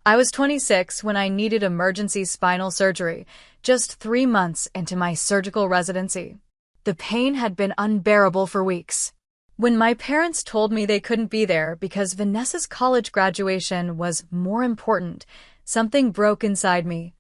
I was 26 when I needed emergency spinal surgery, just 3 months into my surgical residency. The pain had been unbearable for weeks. When my parents told me they couldn't be there because Vanessa's college graduation was more important, something broke inside me.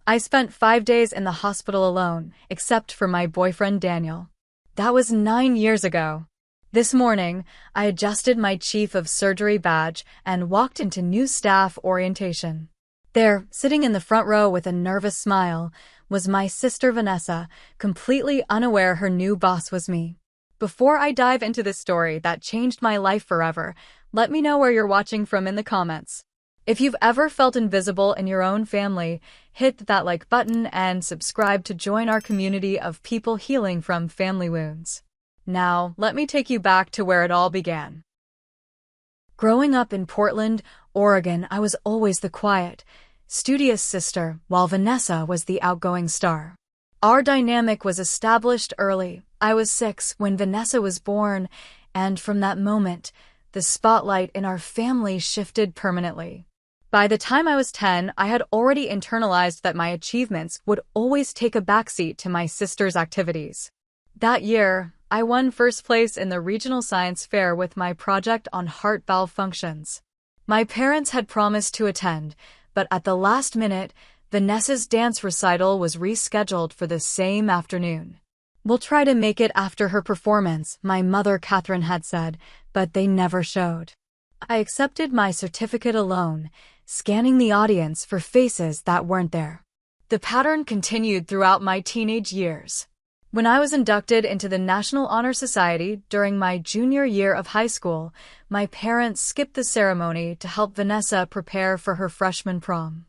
I spent 5 days in the hospital alone, except for my boyfriend Daniel. That was 9 years ago. This morning, I adjusted my chief of surgery badge and walked into new staff orientation. There, sitting in the front row with a nervous smile, was my sister Vanessa, completely unaware her new boss was me. Before I dive into this story that changed my life forever, let me know where you're watching from in the comments. If you've ever felt invisible in your own family, hit that like button and subscribe to join our community of people healing from family wounds. Now, let me take you back to where it all began. Growing up in Portland, Oregon, I was always the quiet, studious sister, while Vanessa was the outgoing star. Our dynamic was established early. I was 6 when Vanessa was born, and from that moment, the spotlight in our family shifted permanently. By the time I was 10, I had already internalized that my achievements would always take a backseat to my sister's activities. That year, I won first place in the regional science fair with my project on heart valve functions. My parents had promised to attend, but at the last minute, Vanessa's dance recital was rescheduled for the same afternoon. "We'll try to make it after her performance," my mother Catherine had said, but they never showed. I accepted my certificate alone, scanning the audience for faces that weren't there. The pattern continued throughout my teenage years. When I was inducted into the National Honor Society during my junior year of high school, my parents skipped the ceremony to help Vanessa prepare for her freshman prom.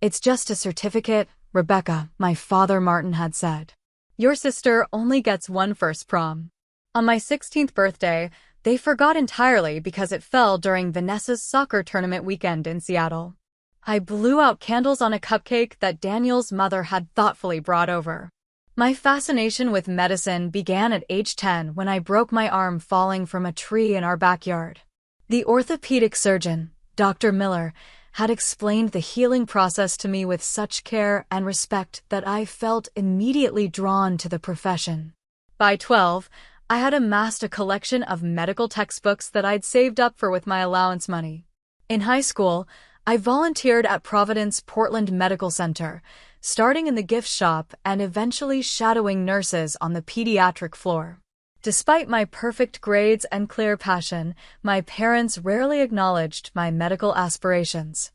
"It's just a certificate, Rebecca," my father Martin had said. "Your sister only gets one first prom." On my 16th birthday, they forgot entirely because it fell during Vanessa's soccer tournament weekend in Seattle. I blew out candles on a cupcake that Daniel's mother had thoughtfully brought over. My fascination with medicine began at age 10 when I broke my arm falling from a tree in our backyard. The orthopedic surgeon, Dr. Miller, had explained the healing process to me with such care and respect that I felt immediately drawn to the profession. By 12, I had amassed a collection of medical textbooks that I'd saved up for with my allowance money. In high school, I volunteered at Providence Portland Medical Center, starting in the gift shop and eventually shadowing nurses on the pediatric floor. Despite my perfect grades and clear passion, my parents rarely acknowledged my medical aspirations.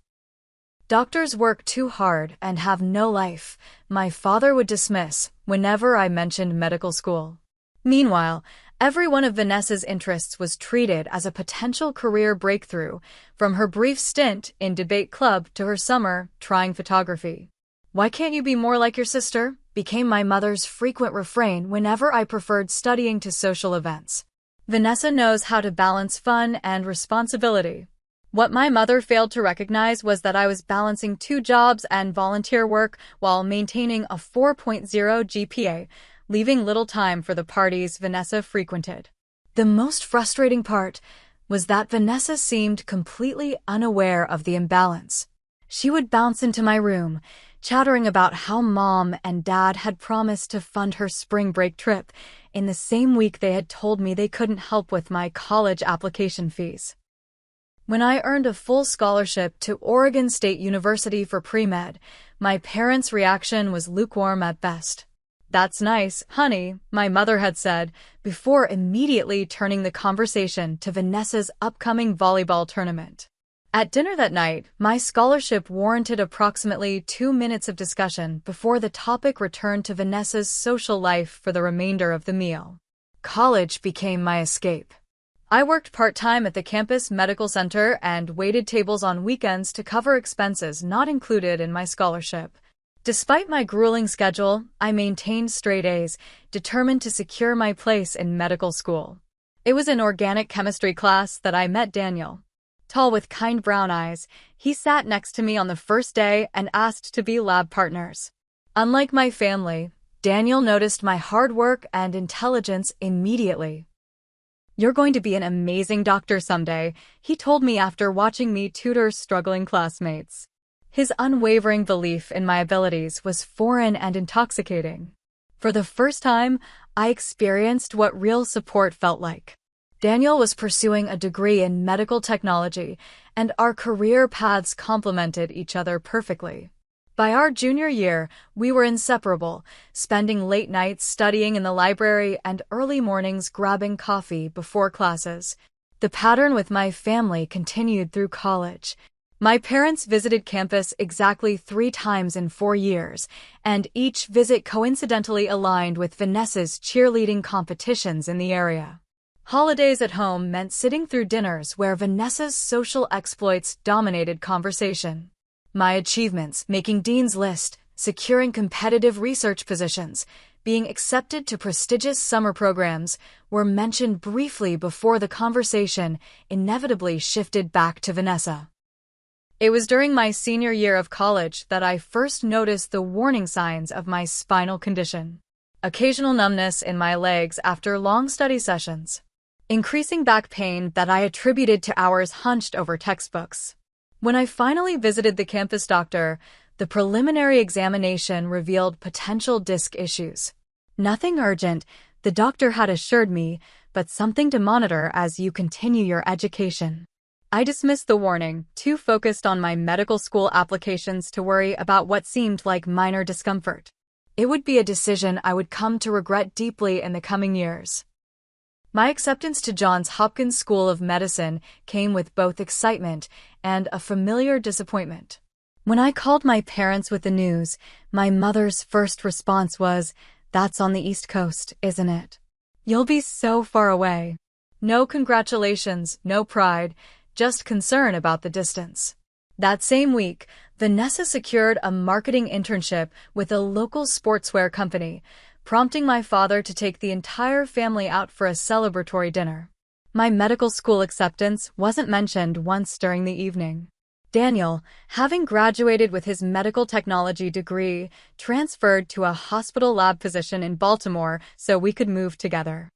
"Doctors work too hard and have no life," my father would dismiss whenever I mentioned medical school. Meanwhile, every one of Vanessa's interests was treated as a potential career breakthrough, from her brief stint in debate club to her summer trying photography. "Why can't you be more like your sister?" became my mother's frequent refrain whenever I preferred studying to social events. Vanessa knows how to balance fun and responsibility. What my mother failed to recognize was that I was balancing 2 jobs and volunteer work while maintaining a 4.0 GPA, leaving little time for the parties Vanessa frequented. The most frustrating part was that Vanessa seemed completely unaware of the imbalance. She would bounce into my room, chattering about how Mom and Dad had promised to fund her spring break trip in the same week they had told me they couldn't help with my college application fees. When I earned a full scholarship to Oregon State University for pre-med, my parents' reaction was lukewarm at best. "That's nice, honey," my mother had said, before immediately turning the conversation to Vanessa's upcoming volleyball tournament. At dinner that night, my scholarship warranted approximately 2 minutes of discussion before the topic returned to Vanessa's social life for the remainder of the meal. College became my escape. I worked part-time at the campus medical center and waited tables on weekends to cover expenses not included in my scholarship. Despite my grueling schedule, I maintained straight A's, determined to secure my place in medical school. It was in organic chemistry class that I met Daniel. Tall with kind brown eyes, he sat next to me on the first day and asked to be lab partners. Unlike my family, Daniel noticed my hard work and intelligence immediately. "You're going to be an amazing doctor someday," he told me after watching me tutor struggling classmates. His unwavering belief in my abilities was foreign and intoxicating. For the first time, I experienced what real support felt like. Daniel was pursuing a degree in medical technology, and our career paths complemented each other perfectly. By our junior year, we were inseparable, spending late nights studying in the library and early mornings grabbing coffee before classes. The pattern with my family continued through college. My parents visited campus exactly 3 times in 4 years, and each visit coincidentally aligned with Vanessa's cheerleading competitions in the area. Holidays at home meant sitting through dinners where Vanessa's social exploits dominated conversation. My achievements, making Dean's List, securing competitive research positions, being accepted to prestigious summer programs, were mentioned briefly before the conversation inevitably shifted back to Vanessa. It was during my senior year of college that I first noticed the warning signs of my spinal condition. Occasional numbness in my legs after long study sessions. Increasing back pain that I attributed to hours hunched over textbooks. When I finally visited the campus doctor, the preliminary examination revealed potential disc issues. Nothing urgent, the doctor had assured me, but something to monitor as you continue your education. I dismissed the warning, too focused on my medical school applications to worry about what seemed like minor discomfort. It would be a decision I would come to regret deeply in the coming years. My acceptance to Johns Hopkins School of Medicine came with both excitement and a familiar disappointment. When I called my parents with the news, my mother's first response was, "That's on the East Coast, isn't it? You'll be so far away." No congratulations, no pride, just concern about the distance. That same week, Vanessa secured a marketing internship with a local sportswear company, prompting my father to take the entire family out for a celebratory dinner. My medical school acceptance wasn't mentioned once during the evening. Daniel, having graduated with his medical technology degree, transferred to a hospital lab position in Baltimore so we could move together.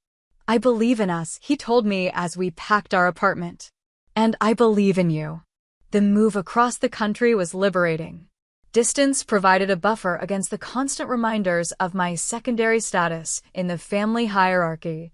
"I believe in us," he told me as we packed our apartment. "And I believe in you." The move across the country was liberating. Distance provided a buffer against the constant reminders of my secondary status in the family hierarchy.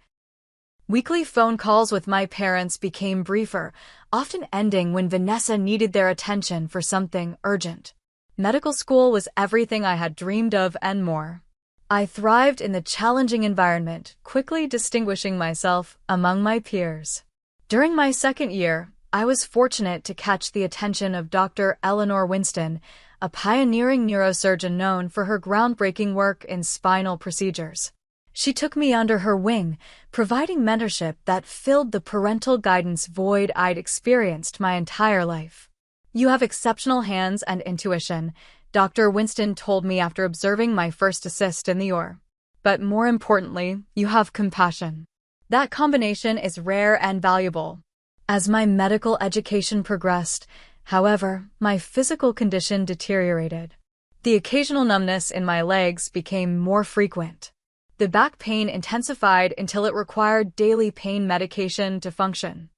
Weekly phone calls with my parents became briefer, often ending when Vanessa needed their attention for something urgent. Medical school was everything I had dreamed of and more. I thrived in the challenging environment, quickly distinguishing myself among my peers. During my second year, I was fortunate to catch the attention of Dr. Eleanor Winston, a pioneering neurosurgeon known for her groundbreaking work in spinal procedures. She took me under her wing, providing mentorship that filled the parental guidance void I'd experienced my entire life. "You have exceptional hands and intuition," Dr. Winston told me after observing my first assist in the OR. "But more importantly, you have compassion. That combination is rare and valuable." As my medical education progressed, however, my physical condition deteriorated. The occasional numbness in my legs became more frequent. The back pain intensified until it required daily pain medication to function.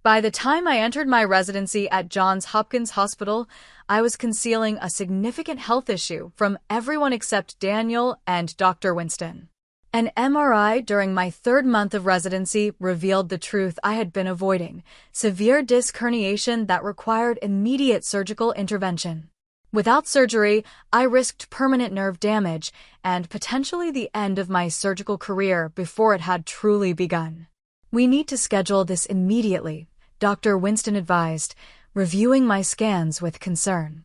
By the time I entered my residency at Johns Hopkins Hospital, I was concealing a significant health issue from everyone except Daniel and Dr. Winston. An MRI during my 3rd month of residency revealed the truth I had been avoiding: severe disc herniation that required immediate surgical intervention. Without surgery, I risked permanent nerve damage and potentially the end of my surgical career before it had truly begun. "We need to schedule this immediately," Dr. Winston advised, reviewing my scans with concern.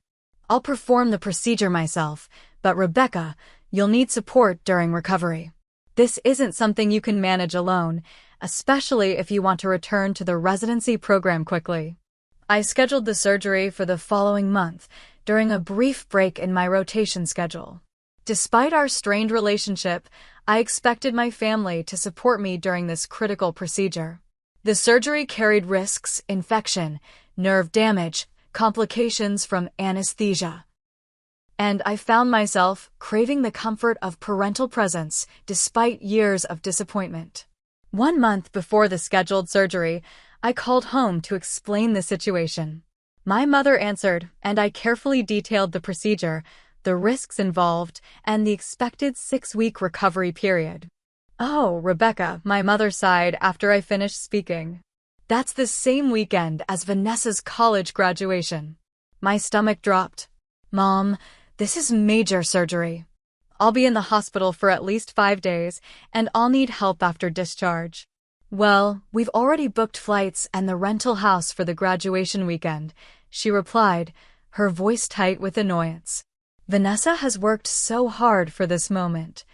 "I'll perform the procedure myself, but Rebecca, you'll need support during recovery. This isn't something you can manage alone, especially if you want to return to the residency program quickly." I scheduled the surgery for the following month, during a brief break in my rotation schedule. Despite our strained relationship, I expected my family to support me during this critical procedure. The surgery carried risks: infection, nerve damage, complications from anesthesia. And I found myself craving the comfort of parental presence despite years of disappointment. 1 month before the scheduled surgery, I called home to explain the situation. My mother answered, and I carefully detailed the procedure, the risks involved, and the expected 6-week recovery period. "Oh, Rebecca," my mother sighed after I finished speaking. "That's the same weekend as Vanessa's college graduation." My stomach dropped. "Mom, this is major surgery. I'll be in the hospital for at least 5 days, and I'll need help after discharge." "Well, we've already booked flights and the rental house for the graduation weekend," she replied, her voice tight with annoyance. "Vanessa has worked so hard for this moment."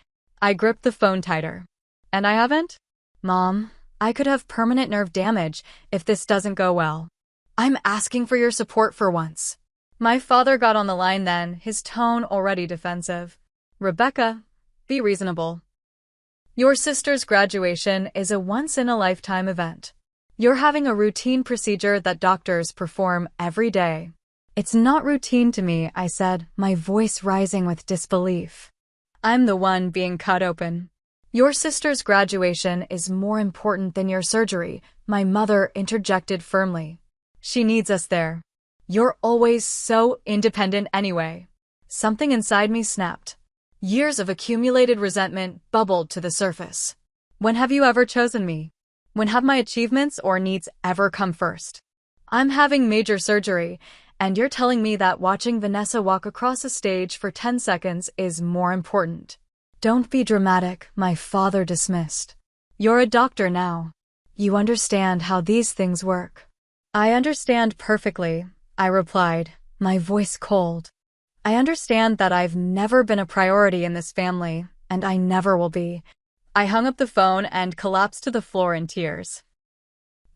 I gripped the phone tighter. "And I haven't? Mom, I could have permanent nerve damage if this doesn't go well. I'm asking for your support for once." My father got on the line then, his tone already defensive. "Rebecca, be reasonable. Your sister's graduation is a once-in-a-lifetime event. You're having a routine procedure that doctors perform every day." "It's not routine to me," I said, my voice rising with disbelief. "I'm the one being cut open." "Your sister's graduation is more important than your surgery," my mother interjected firmly. "She needs us there. You're always so independent anyway." Something inside me snapped. Years of accumulated resentment bubbled to the surface. When have you ever chosen me? When have my achievements or needs ever come first? I'm having major surgery, and you're telling me that watching Vanessa walk across a stage for 10 seconds is more important. "Don't be dramatic," my father dismissed. "You're a doctor now. You understand how these things work." "I understand perfectly," I replied, my voice cold. "I understand that I've never been a priority in this family, and I never will be." I hung up the phone and collapsed to the floor in tears.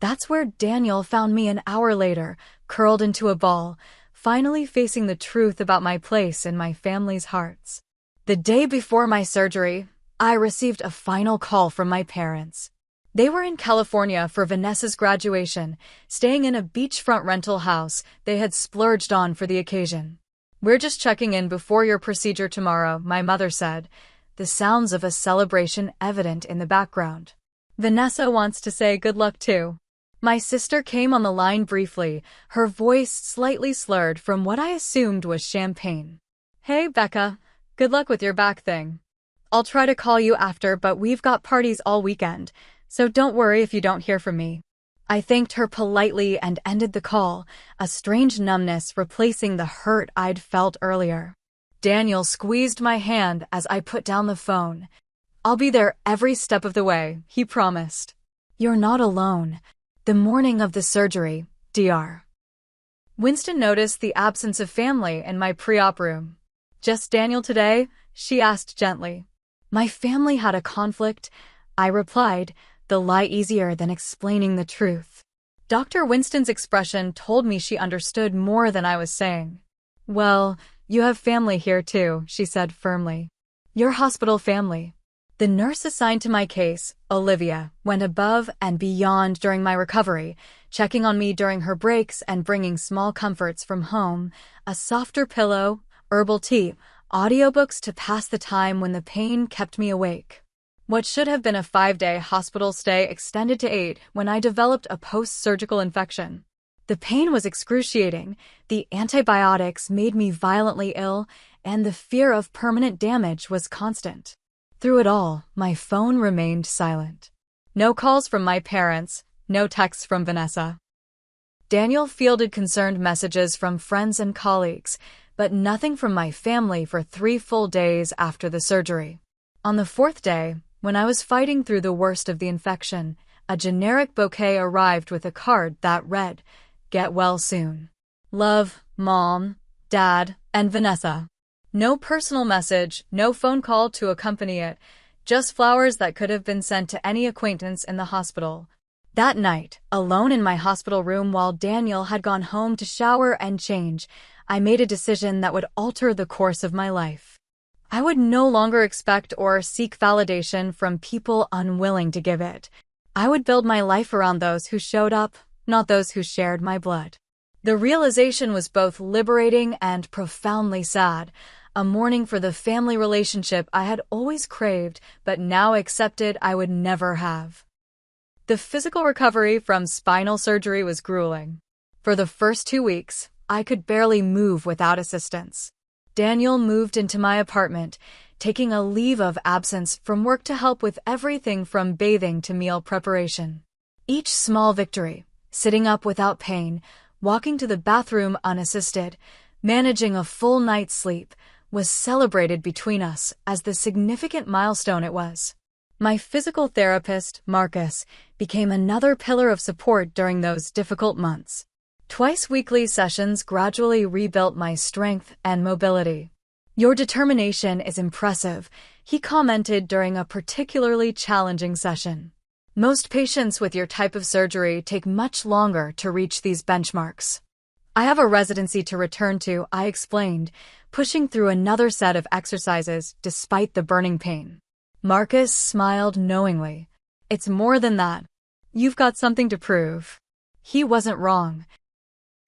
That's where Daniel found me an hour later, curled into a ball, finally facing the truth about my place in my family's hearts. The day before my surgery, I received a final call from my parents. They were in California for Vanessa's graduation, staying in a beachfront rental house they had splurged on for the occasion. "We're just checking in before your procedure tomorrow," my mother said, the sounds of a celebration evident in the background. "Vanessa wants to say good luck too." My sister came on the line briefly, her voice slightly slurred from what I assumed was champagne. "Hey, Becca, good luck with your back thing. I'll try to call you after, but we've got parties all weekend, so don't worry if you don't hear from me." I thanked her politely and ended the call, a strange numbness replacing the hurt I'd felt earlier. Daniel squeezed my hand as I put down the phone. "I'll be there every step of the way," he promised. "You're not alone." The morning of the surgery, Dr. Winston noticed the absence of family in my pre-op room. "Just Daniel today?" she asked gently. "My family had a conflict," I replied, the lie easier than explaining the truth. Dr. Winston's expression told me she understood more than I was saying. "Well, you have family here too," she said firmly. "Your hospital family." The nurse assigned to my case, Olivia, went above and beyond during my recovery, checking on me during her breaks and bringing small comforts from home, a softer pillow, herbal tea, audiobooks to pass the time when the pain kept me awake. What should have been a 5-day hospital stay extended to 8 when I developed a post-surgical infection. The pain was excruciating, the antibiotics made me violently ill, and the fear of permanent damage was constant. Through it all, my phone remained silent. No calls from my parents, no texts from Vanessa. Daniel fielded concerned messages from friends and colleagues, but nothing from my family for 3 full days after the surgery. On the 4th day, when I was fighting through the worst of the infection, a generic bouquet arrived with a card that read, "Get well soon. Love, Mom, Dad, and Vanessa." No personal message, no phone call to accompany it, just flowers that could have been sent to any acquaintance in the hospital. That night, alone in my hospital room while Daniel had gone home to shower and change, I made a decision that would alter the course of my life. I would no longer expect or seek validation from people unwilling to give it. I would build my life around those who showed up, not those who shared my blood. The realization was both liberating and profoundly sad, a mourning for the family relationship I had always craved but now accepted I would never have. The physical recovery from spinal surgery was grueling. For the first 2 weeks, I could barely move without assistance. Daniel moved into my apartment, taking a leave of absence from work to help with everything from bathing to meal preparation. Each small victory, sitting up without pain, walking to the bathroom unassisted, managing a full night's sleep, was celebrated between us as the significant milestone it was. My physical therapist, Marcus, became another pillar of support during those difficult months. Twice-weekly sessions gradually rebuilt my strength and mobility. "Your determination is impressive," he commented during a particularly challenging session. "Most patients with your type of surgery take much longer to reach these benchmarks." "I have a residency to return to," I explained, pushing through another set of exercises despite the burning pain. Marcus smiled knowingly. "It's more than that. You've got something to prove." He wasn't wrong.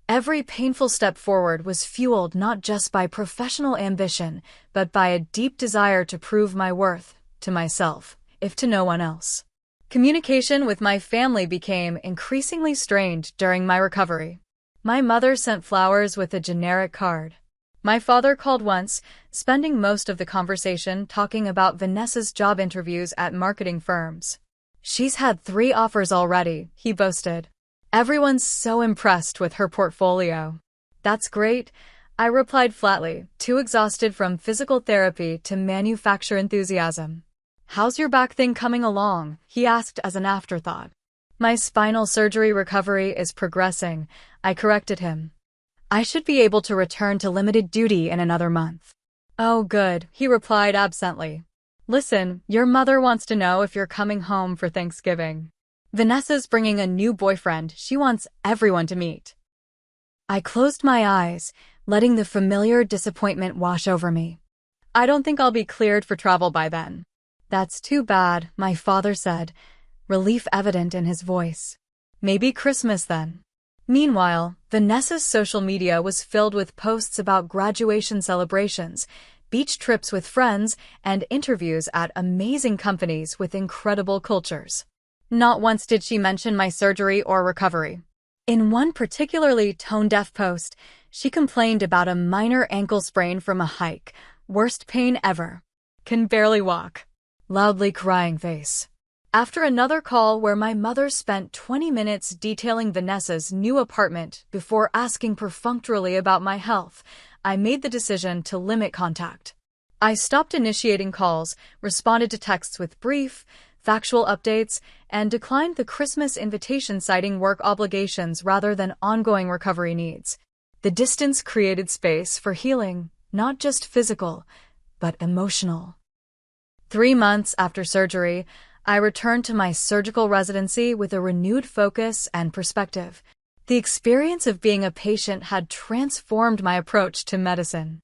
Every painful step forward was fueled not just by professional ambition, but by a deep desire to prove my worth, to myself, if to no one else. Communication with my family became increasingly strained during my recovery. My mother sent flowers with a generic card. My father called once, spending most of the conversation talking about Vanessa's job interviews at marketing firms. "She's had 3 offers already," he boasted. "Everyone's so impressed with her portfolio." "That's great," I replied flatly, too exhausted from physical therapy to manufacture enthusiasm. "How's your back thing coming along?" he asked as an afterthought. "My spinal surgery recovery is progressing," I corrected him. "I should be able to return to limited duty in another month." "Oh, good," he replied absently. "Listen, your mother wants to know if you're coming home for Thanksgiving. Vanessa's bringing a new boyfriend she wants everyone to meet." I closed my eyes, letting the familiar disappointment wash over me. "I don't think I'll be cleared for travel by then." "That's too bad," my father said, relief evident in his voice. "Maybe Christmas then." Meanwhile, Vanessa's social media was filled with posts about graduation celebrations, beach trips with friends, and interviews at amazing companies with incredible cultures. Not once did she mention my surgery or recovery. In one particularly tone-deaf post, she complained about a minor ankle sprain from a hike, worst pain ever. "Can barely walk." Loudly crying face. After another call where my mother spent 20 minutes detailing Vanessa's new apartment before asking perfunctorily about my health, I made the decision to limit contact. I stopped initiating calls, responded to texts with brief, factual updates, and declined the Christmas invitation citing work obligations rather than ongoing recovery needs. The distance created space for healing, not just physical, but emotional. 3 months after surgery, I returned to my surgical residency with a renewed focus and perspective. The experience of being a patient had transformed my approach to medicine.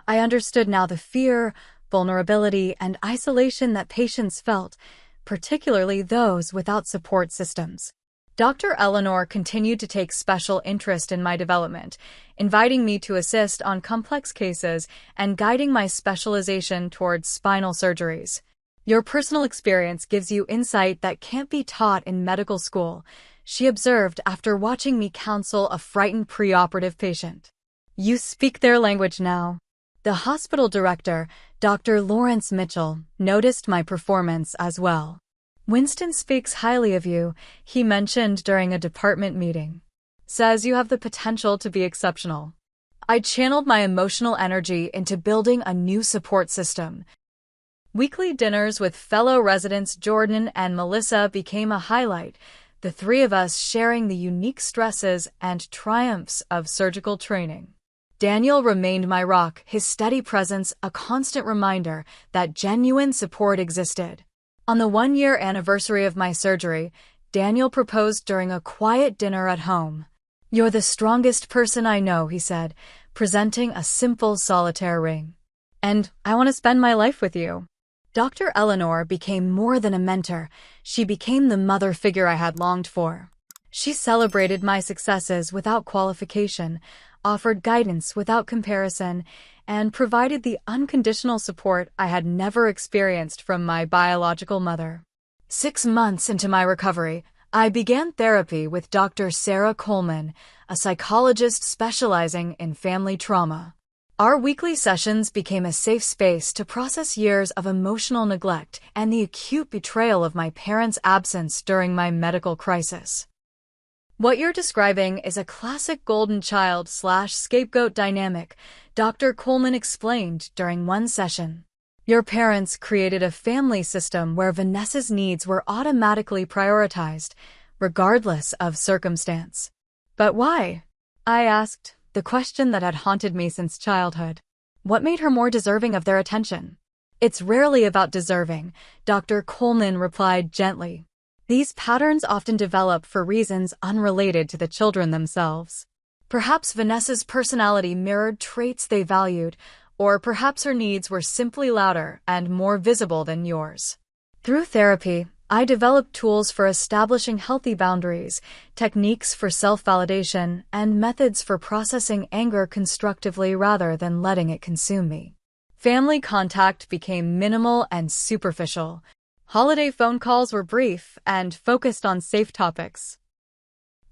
I understood now the fear, vulnerability, and isolation that patients felt, particularly those without support systems. Dr. Eleanor continued to take special interest in my development, inviting me to assist on complex cases and guiding my specialization towards spinal surgeries. "Your personal experience gives you insight that can't be taught in medical school," she observed after watching me counsel a frightened preoperative patient. "You speak their language now." The hospital director, Dr. Lawrence Mitchell, noticed my performance as well. "Winston speaks highly of you," he mentioned during a department meeting. "Says you have the potential to be exceptional." I channeled my emotional energy into building a new support system. Weekly dinners with fellow residents Jordan and Melissa became a highlight, the 3 of us sharing the unique stresses and triumphs of surgical training. Daniel remained my rock, his steady presence a constant reminder that genuine support existed. On the 1-year anniversary of my surgery, Daniel proposed during a quiet dinner at home. "You're the strongest person I know," he said, presenting a simple solitaire ring. "And I want to spend my life with you." Dr. Eleanor became more than a mentor. She became the mother figure I had longed for. She celebrated my successes without qualification, offered guidance without comparison, and provided the unconditional support I had never experienced from my biological mother. 6 months into my recovery, I began therapy with Dr. Sarah Coleman, a psychologist specializing in family trauma. Our weekly sessions became a safe space to process years of emotional neglect and the acute betrayal of my parents' absence during my medical crisis. What you're describing is a classic golden child/scapegoat dynamic, Dr. Coleman explained during one session. Your parents created a family system where Vanessa's needs were automatically prioritized, regardless of circumstance. But why? I asked, the question that had haunted me since childhood. What made her more deserving of their attention? It's rarely about deserving, Dr. Coleman replied gently. These patterns often develop for reasons unrelated to the children themselves. Perhaps Vanessa's personality mirrored traits they valued, or perhaps her needs were simply louder and more visible than yours. Through therapy, I developed tools for establishing healthy boundaries, techniques for self-validation, and methods for processing anger constructively rather than letting it consume me. Family contact became minimal and superficial. Holiday phone calls were brief and focused on safe topics.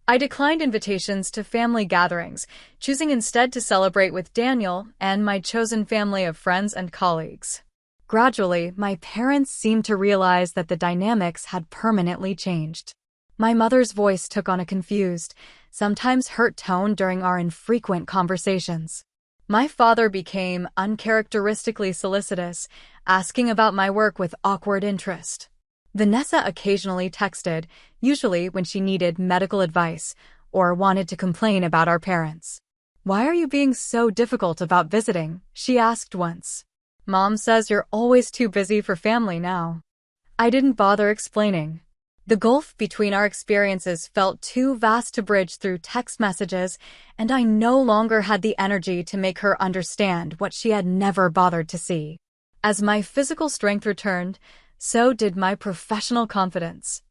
I declined invitations to family gatherings, choosing instead to celebrate with Daniel and my chosen family of friends and colleagues. Gradually, my parents seemed to realize that the dynamics had permanently changed. My mother's voice took on a confused, sometimes hurt tone during our infrequent conversations. My father became uncharacteristically solicitous, asking about my work with awkward interest. Vanessa occasionally texted, usually when she needed medical advice or wanted to complain about our parents. "Why are you being so difficult about visiting?" she asked once. "Mom says you're always too busy for family now." I didn't bother explaining. The gulf between our experiences felt too vast to bridge through text messages, and I no longer had the energy to make her understand what she had never bothered to see. As my physical strength returned, so did my professional confidence.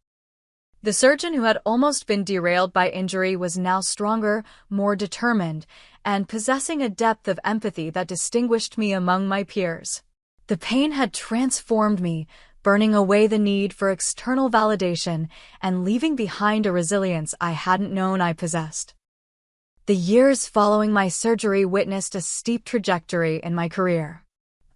The surgeon who had almost been derailed by injury was now stronger, more determined, and possessing a depth of empathy that distinguished me among my peers. The pain had transformed me, burning away the need for external validation and leaving behind a resilience I hadn't known I possessed. The years following my surgery witnessed a steep trajectory in my career.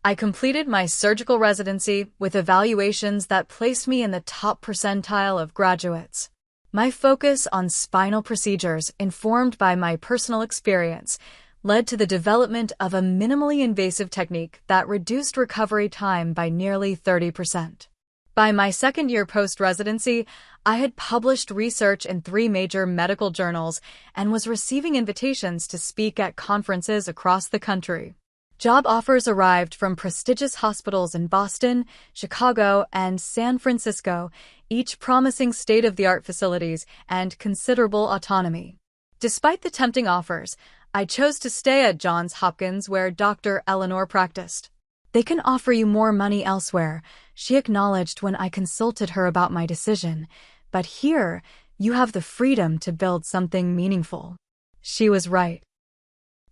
I completed my surgical residency with evaluations that placed me in the top percentile of graduates. My focus on spinal procedures, informed by my personal experience, led to the development of a minimally invasive technique that reduced recovery time by nearly 30%. By my second year post-residency, I had published research in 3 major medical journals and was receiving invitations to speak at conferences across the country. Job offers arrived from prestigious hospitals in Boston, Chicago, and San Francisco, each promising state-of-the-art facilities and considerable autonomy. Despite the tempting offers, I chose to stay at Johns Hopkins where Dr. Eleanor practiced. "They can offer you more money elsewhere," she acknowledged when I consulted her about my decision, "but here, you have the freedom to build something meaningful." She was right.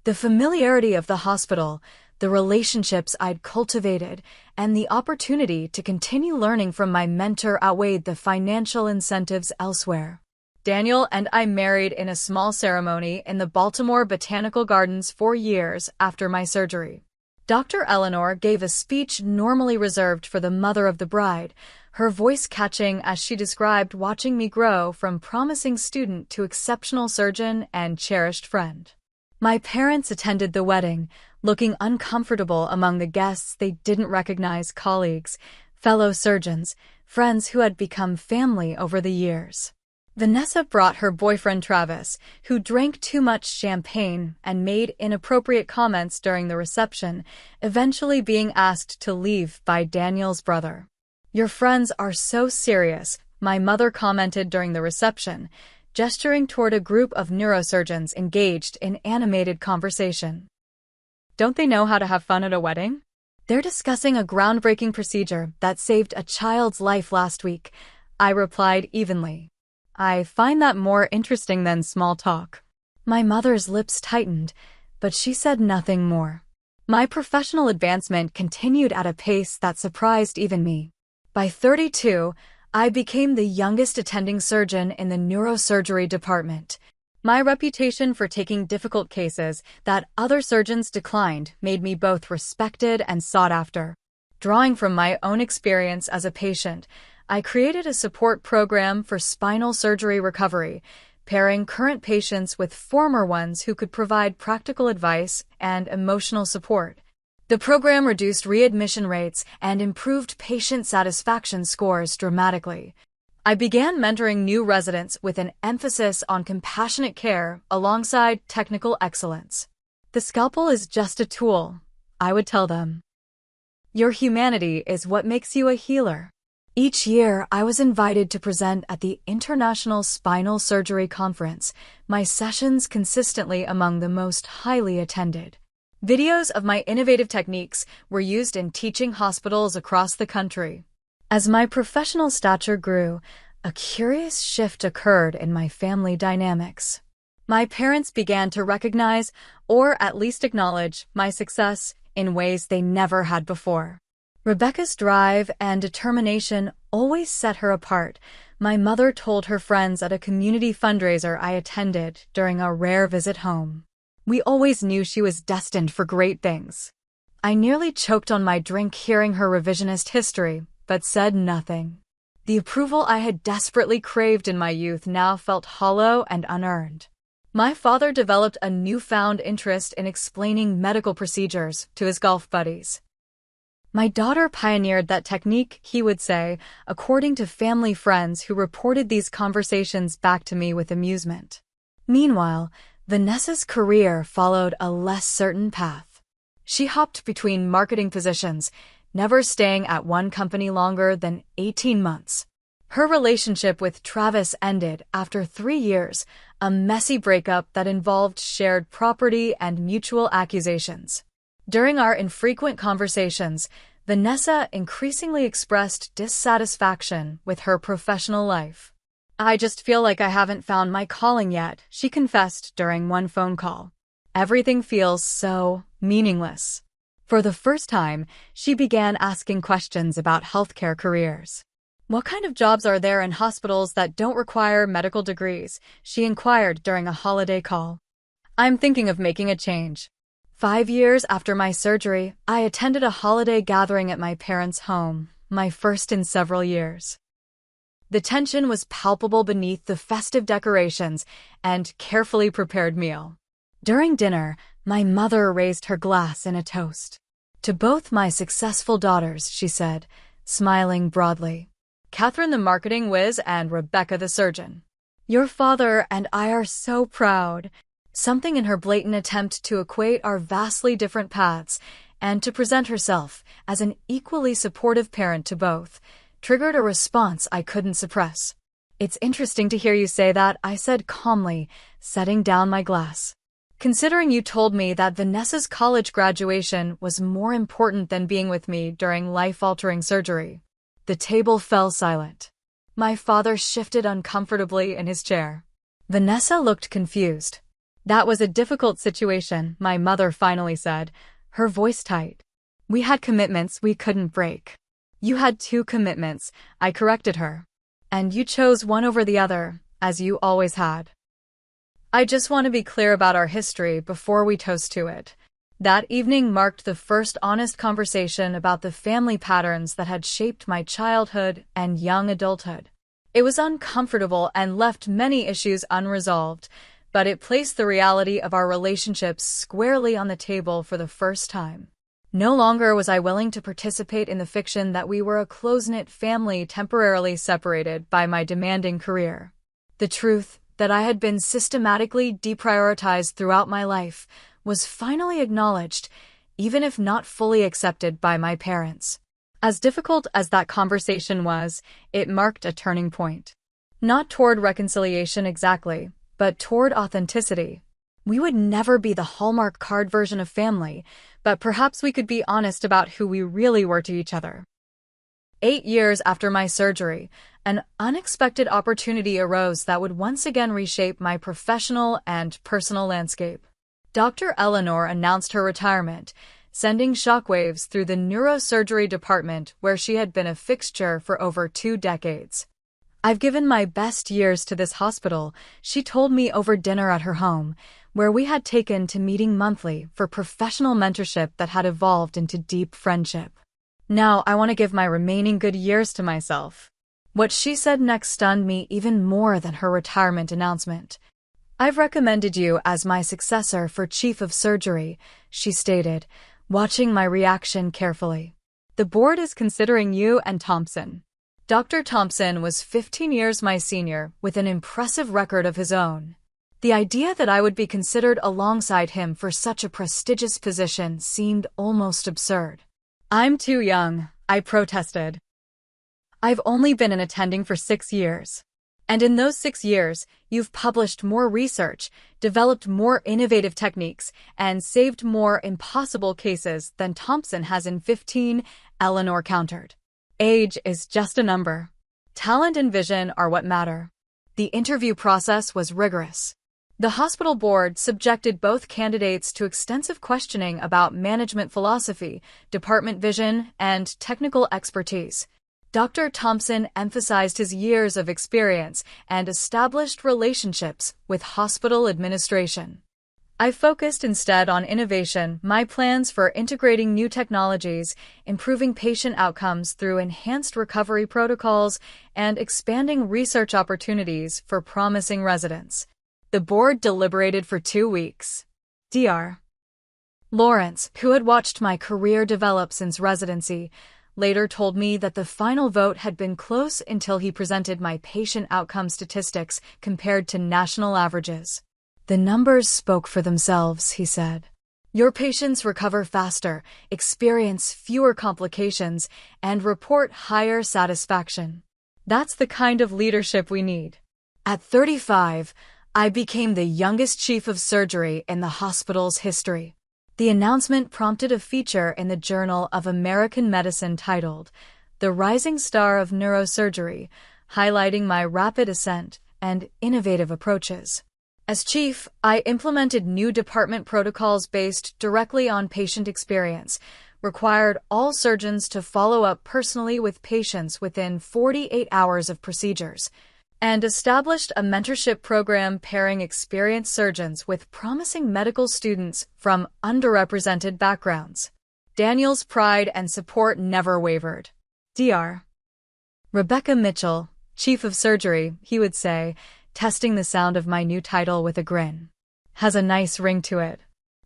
The familiarity of the hospital, the relationships I'd cultivated, and the opportunity to continue learning from my mentor outweighed the financial incentives elsewhere. Daniel and I married in a small ceremony in the Baltimore Botanical Gardens 4 years after my surgery. Dr. Eleanor gave a speech normally reserved for the mother of the bride, her voice catching as she described watching me grow from promising student to exceptional surgeon and cherished friend. My parents attended the wedding, looking uncomfortable among the guests they didn't recognize: colleagues, fellow surgeons, friends who had become family over the years. Vanessa brought her boyfriend Travis, who drank too much champagne and made inappropriate comments during the reception, eventually being asked to leave by Daniel's brother. "Your friends are so serious," my mother commented during the reception, gesturing toward a group of neurosurgeons engaged in animated conversation. "Don't they know how to have fun at a wedding? They're discussing a groundbreaking procedure that saved a child's life last week," I replied evenly. "I find that more interesting than small talk." My mother's lips tightened, but she said nothing more. My professional advancement continued at a pace that surprised even me. By 32, I became the youngest attending surgeon in the neurosurgery department. My reputation for taking difficult cases that other surgeons declined made me both respected and sought after. Drawing from my own experience as a patient, I created a support program for spinal surgery recovery, pairing current patients with former ones who could provide practical advice and emotional support. The program reduced readmission rates and improved patient satisfaction scores dramatically. I began mentoring new residents with an emphasis on compassionate care alongside technical excellence. The scalpel is just a tool, I would tell them. Your humanity is what makes you a healer. Each year, I was invited to present at the International Spinal Surgery Conference, my sessions consistently among the most highly attended. Videos of my innovative techniques were used in teaching hospitals across the country. As my professional stature grew, a curious shift occurred in my family dynamics. My parents began to recognize, or at least acknowledge, my success in ways they never had before. Rebecca's drive and determination always set her apart, my mother told her friends at a community fundraiser I attended during a rare visit home. We always knew she was destined for great things. I nearly choked on my drink hearing her revisionist history, but said nothing. The approval I had desperately craved in my youth now felt hollow and unearned. My father developed a newfound interest in explaining medical procedures to his golf buddies. My daughter pioneered that technique, he would say, according to family friends who reported these conversations back to me with amusement. Meanwhile, Vanessa's career followed a less certain path. She hopped between marketing positions, never staying at one company longer than 18 months. Her relationship with Travis ended after 3 years, a messy breakup that involved shared property and mutual accusations. During our infrequent conversations, Vanessa increasingly expressed dissatisfaction with her professional life. I just feel like I haven't found my calling yet, she confessed during one phone call. Everything feels so meaningless. For the first time, she began asking questions about healthcare careers. What kind of jobs are there in hospitals that don't require medical degrees? She inquired during a holiday call. I'm thinking of making a change. 5 years after my surgery, I attended a holiday gathering at my parents' home, my first in several years. The tension was palpable beneath the festive decorations and carefully prepared meal. During dinner, my mother raised her glass in a toast. To both my successful daughters, she said, smiling broadly. Catherine the marketing whiz and Rebecca the surgeon. Your father and I are so proud. Something in her blatant attempt to equate our vastly different paths and to present herself as an equally supportive parent to both triggered a response I couldn't suppress. It's interesting to hear you say that, I said calmly, setting down my glass. Considering you told me that Vanessa's college graduation was more important than being with me during life-altering surgery. The table fell silent. My father shifted uncomfortably in his chair. Vanessa looked confused. That was a difficult situation, my mother finally said, her voice tight. We had commitments we couldn't break. You had 2 commitments, I corrected her. And you chose one over the other, as you always had. I just want to be clear about our history before we toast to it. That evening marked the first honest conversation about the family patterns that had shaped my childhood and young adulthood. It was uncomfortable and left many issues unresolved, but it placed the reality of our relationships squarely on the table for the first time. No longer was I willing to participate in the fiction that we were a close-knit family temporarily separated by my demanding career. The truth that I had been systematically deprioritized throughout my life was finally acknowledged, even if not fully accepted by my parents. As difficult as that conversation was, it marked a turning point. Not toward reconciliation exactly, but toward authenticity. We would never be the Hallmark card version of family, but perhaps we could be honest about who we really were to each other. 8 years after my surgery, an unexpected opportunity arose that would once again reshape my professional and personal landscape. Dr. Eleanor announced her retirement, sending shockwaves through the neurosurgery department where she had been a fixture for over 2 decades. "I've given my best years to this hospital," she told me over dinner at her home, where we had taken to meeting monthly for professional mentorship that had evolved into deep friendship. "Now I want to give my remaining good years to myself." What she said next stunned me even more than her retirement announcement. "I've recommended you as my successor for chief of surgery," she stated, watching my reaction carefully. "The board is considering you and Thompson." Dr. Thompson was 15 years my senior, with an impressive record of his own. The idea that I would be considered alongside him for such a prestigious position seemed almost absurd. "I'm too young," I protested. "I've only been in attending for 6 years. And in those 6 years, you've published more research, developed more innovative techniques, and saved more impossible cases than Thompson has in 15, Eleanor countered. "Age is just a number. Talent and vision are what matter." The interview process was rigorous. The hospital board subjected both candidates to extensive questioning about management philosophy, department vision, and technical expertise. Dr. Thompson emphasized his years of experience and established relationships with hospital administration. I focused instead on innovation, my plans for integrating new technologies, improving patient outcomes through enhanced recovery protocols, and expanding research opportunities for promising residents. The board deliberated for 2 weeks. Dr. Lawrence, who had watched my career develop since residency, later told me that the final vote had been close until he presented my patient outcome statistics compared to national averages. "The numbers spoke for themselves," he said. "Your patients recover faster, experience fewer complications, and report higher satisfaction. That's the kind of leadership we need." At 35, I became the youngest chief of surgery in the hospital's history. The announcement prompted a feature in the Journal of American Medicine titled "The Rising Star of Neurosurgery," highlighting my rapid ascent and innovative approaches. As chief, I implemented new department protocols based directly on patient experience, required all surgeons to follow up personally with patients within 48 hours of procedures, and established a mentorship program pairing experienced surgeons with promising medical students from underrepresented backgrounds. Daniel's pride and support never wavered. Dr. Rebecca Mitchell, chief of surgery, he would say, testing the sound of my new title with a grin. "Has a nice ring to it."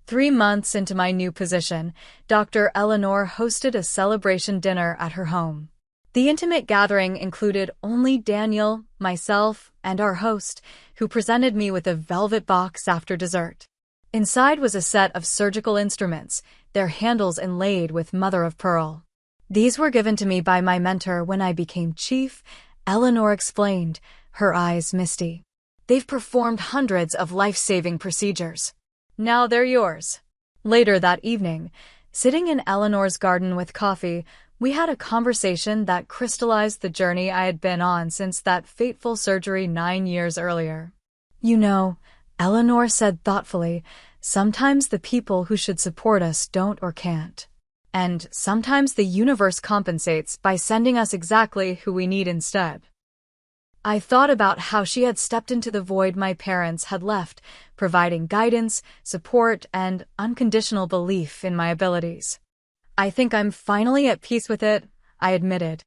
3 months into my new position, Dr. Eleanor hosted a celebration dinner at her home. The intimate gathering included only Daniel, myself, and our host, who presented me with a velvet box after dessert. Inside was a set of surgical instruments, their handles inlaid with mother-of-pearl. "These were given to me by my mentor when I became chief," Eleanor explained, her eyes misty. "They've performed hundreds of life-saving procedures. Now they're yours." Later that evening, sitting in Eleanor's garden with coffee, we had a conversation that crystallized the journey I had been on since that fateful surgery 9 years earlier. "You know," Eleanor said thoughtfully, "sometimes the people who should support us don't or can't. And sometimes the universe compensates by sending us exactly who we need instead." I thought about how she had stepped into the void my parents had left, providing guidance, support, and unconditional belief in my abilities. "I think I'm finally at peace with it," I admitted.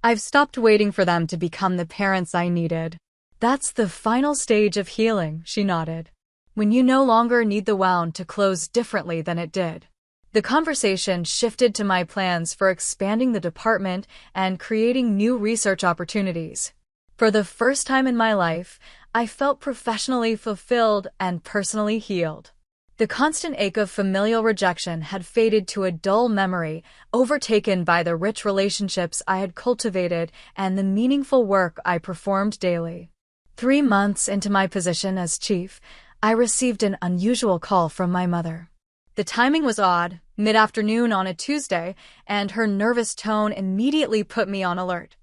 "I've stopped waiting for them to become the parents I needed." "That's the final stage of healing," she nodded. "When you no longer need the wound to close differently than it did." The conversation shifted to my plans for expanding the department and creating new research opportunities. For the first time in my life, I felt professionally fulfilled and personally healed. The constant ache of familial rejection had faded to a dull memory, overtaken by the rich relationships I had cultivated and the meaningful work I performed daily. 3 months into my position as chief, I received an unusual call from my mother. The timing was odd, mid-afternoon on a Tuesday, and her nervous tone immediately put me on alert.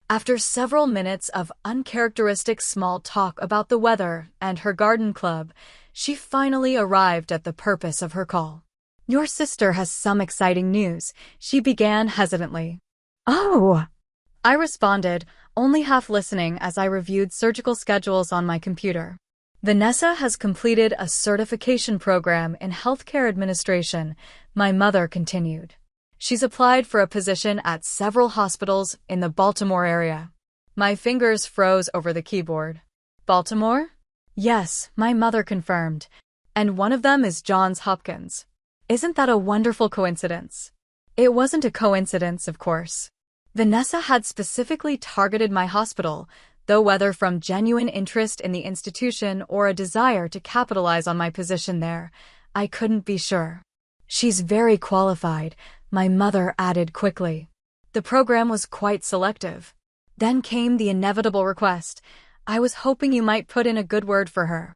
After several minutes of uncharacteristic small talk about the weather and her garden club, she finally arrived at the purpose of her call. Your sister has some exciting news, she began hesitantly. Oh, I responded, only half listening as I reviewed surgical schedules on my computer. Vanessa has completed a certification program in healthcare administration, my mother continued. She's applied for a position at several hospitals in the Baltimore area. My fingers froze over the keyboard. Baltimore? Yes, my mother confirmed. And one of them is Johns Hopkins. Isn't that a wonderful coincidence? It wasn't a coincidence, of course. Vanessa had specifically targeted my hospital, though whether from genuine interest in the institution or a desire to capitalize on my position there, I couldn't be sure. She's very qualified, my mother added quickly. The program was quite selective. Then came the inevitable request. I was hoping you might put in a good word for her,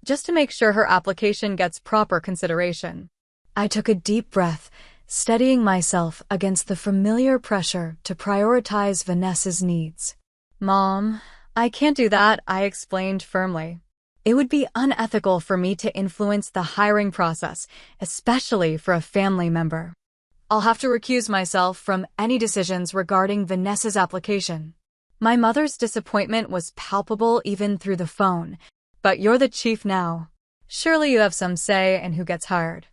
just to make sure her application gets proper consideration. I took a deep breath, steadying myself against the familiar pressure to prioritize Vanessa's needs. Mom, I can't do that, I explained firmly. It would be unethical for me to influence the hiring process, especially for a family member. I'll have to recuse myself from any decisions regarding Vanessa's application. My mother's disappointment was palpable even through the phone. But you're the chief now. Surely you have some say in who gets hired.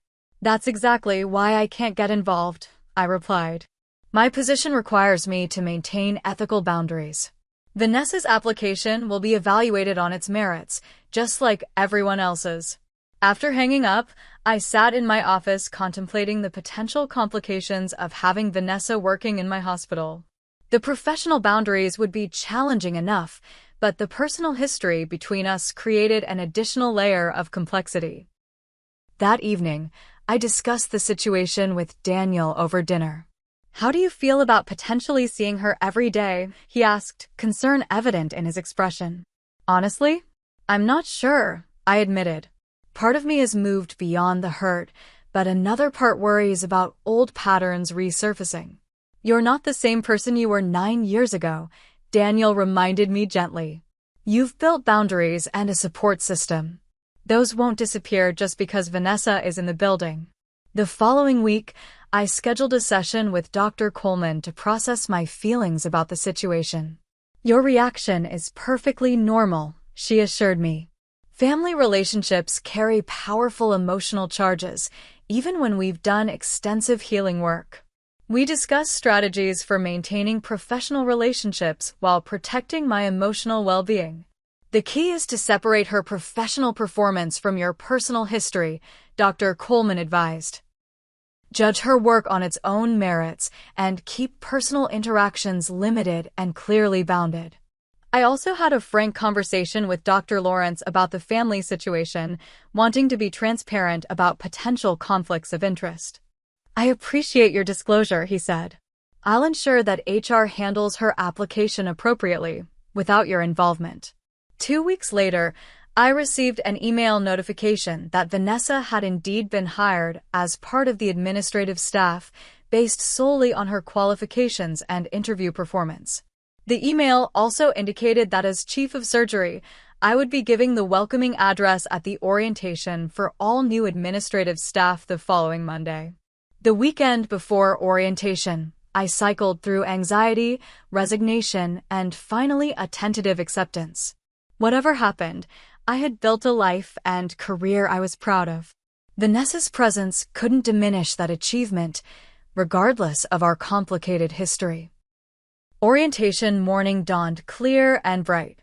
That's exactly why I can't get involved, I replied. My position requires me to maintain ethical boundaries. Vanessa's application will be evaluated on its merits, just like everyone else's. After hanging up, I sat in my office contemplating the potential complications of having Vanessa working in my hospital. The professional boundaries would be challenging enough, but the personal history between us created an additional layer of complexity. That evening, I discussed the situation with Daniel over dinner. How do you feel about potentially seeing her every day? He asked, concern evident in his expression. Honestly, I'm not sure, I admitted. Part of me has moved beyond the hurt, but another part worries about old patterns resurfacing. You're not the same person you were 9 years ago, Daniel reminded me gently. You've built boundaries and a support system. Those won't disappear just because Vanessa is in the building. The following week, I scheduled a session with Dr. Coleman to process my feelings about the situation. Your reaction is perfectly normal, she assured me. Family relationships carry powerful emotional charges, even when we've done extensive healing work. We discussed strategies for maintaining professional relationships while protecting my emotional well-being. The key is to separate her professional performance from your personal history, Dr. Coleman advised. Judge her work on its own merits and keep personal interactions limited and clearly bounded. I also had a frank conversation with Dr. Lawrence about the family situation, wanting to be transparent about potential conflicts of interest. I appreciate your disclosure, he said. I'll ensure that HR handles her application appropriately, without your involvement. 2 weeks later, I received an email notification that Vanessa had indeed been hired as part of the administrative staff based solely on her qualifications and interview performance. The email also indicated that as chief of surgery, I would be giving the welcoming address at the orientation for all new administrative staff the following Monday. The weekend before orientation, I cycled through anxiety, resignation, and finally a tentative acceptance. Whatever happened, I had built a life and career I was proud of. Vanessa's presence couldn't diminish that achievement, regardless of our complicated history. Orientation morning dawned clear and bright.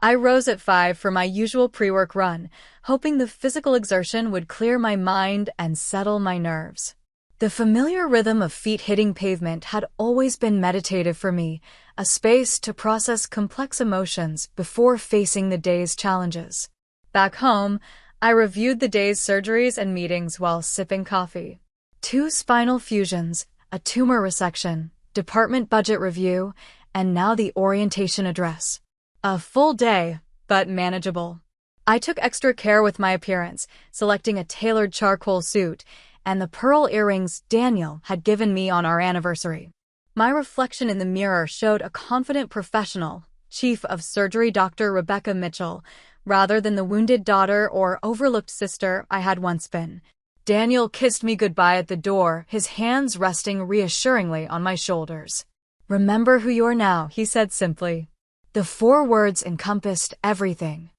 I rose at 5 for my usual pre-work run, hoping the physical exertion would clear my mind and settle my nerves. The familiar rhythm of feet hitting pavement had always been meditative for me, a space to process complex emotions before facing the day's challenges. Back home, I reviewed the day's surgeries and meetings while sipping coffee. 2 spinal fusions, a tumor resection, department budget review, and now the orientation address. A full day, but manageable. I took extra care with my appearance, selecting a tailored charcoal suit and the pearl earrings Daniel had given me on our anniversary. My reflection in the mirror showed a confident professional, chief of surgery Dr. Rebecca Mitchell, rather than the wounded daughter or overlooked sister I had once been. Daniel kissed me goodbye at the door, his hands resting reassuringly on my shoulders. "Remember who you are now," he said simply. The 4 words encompassed everything.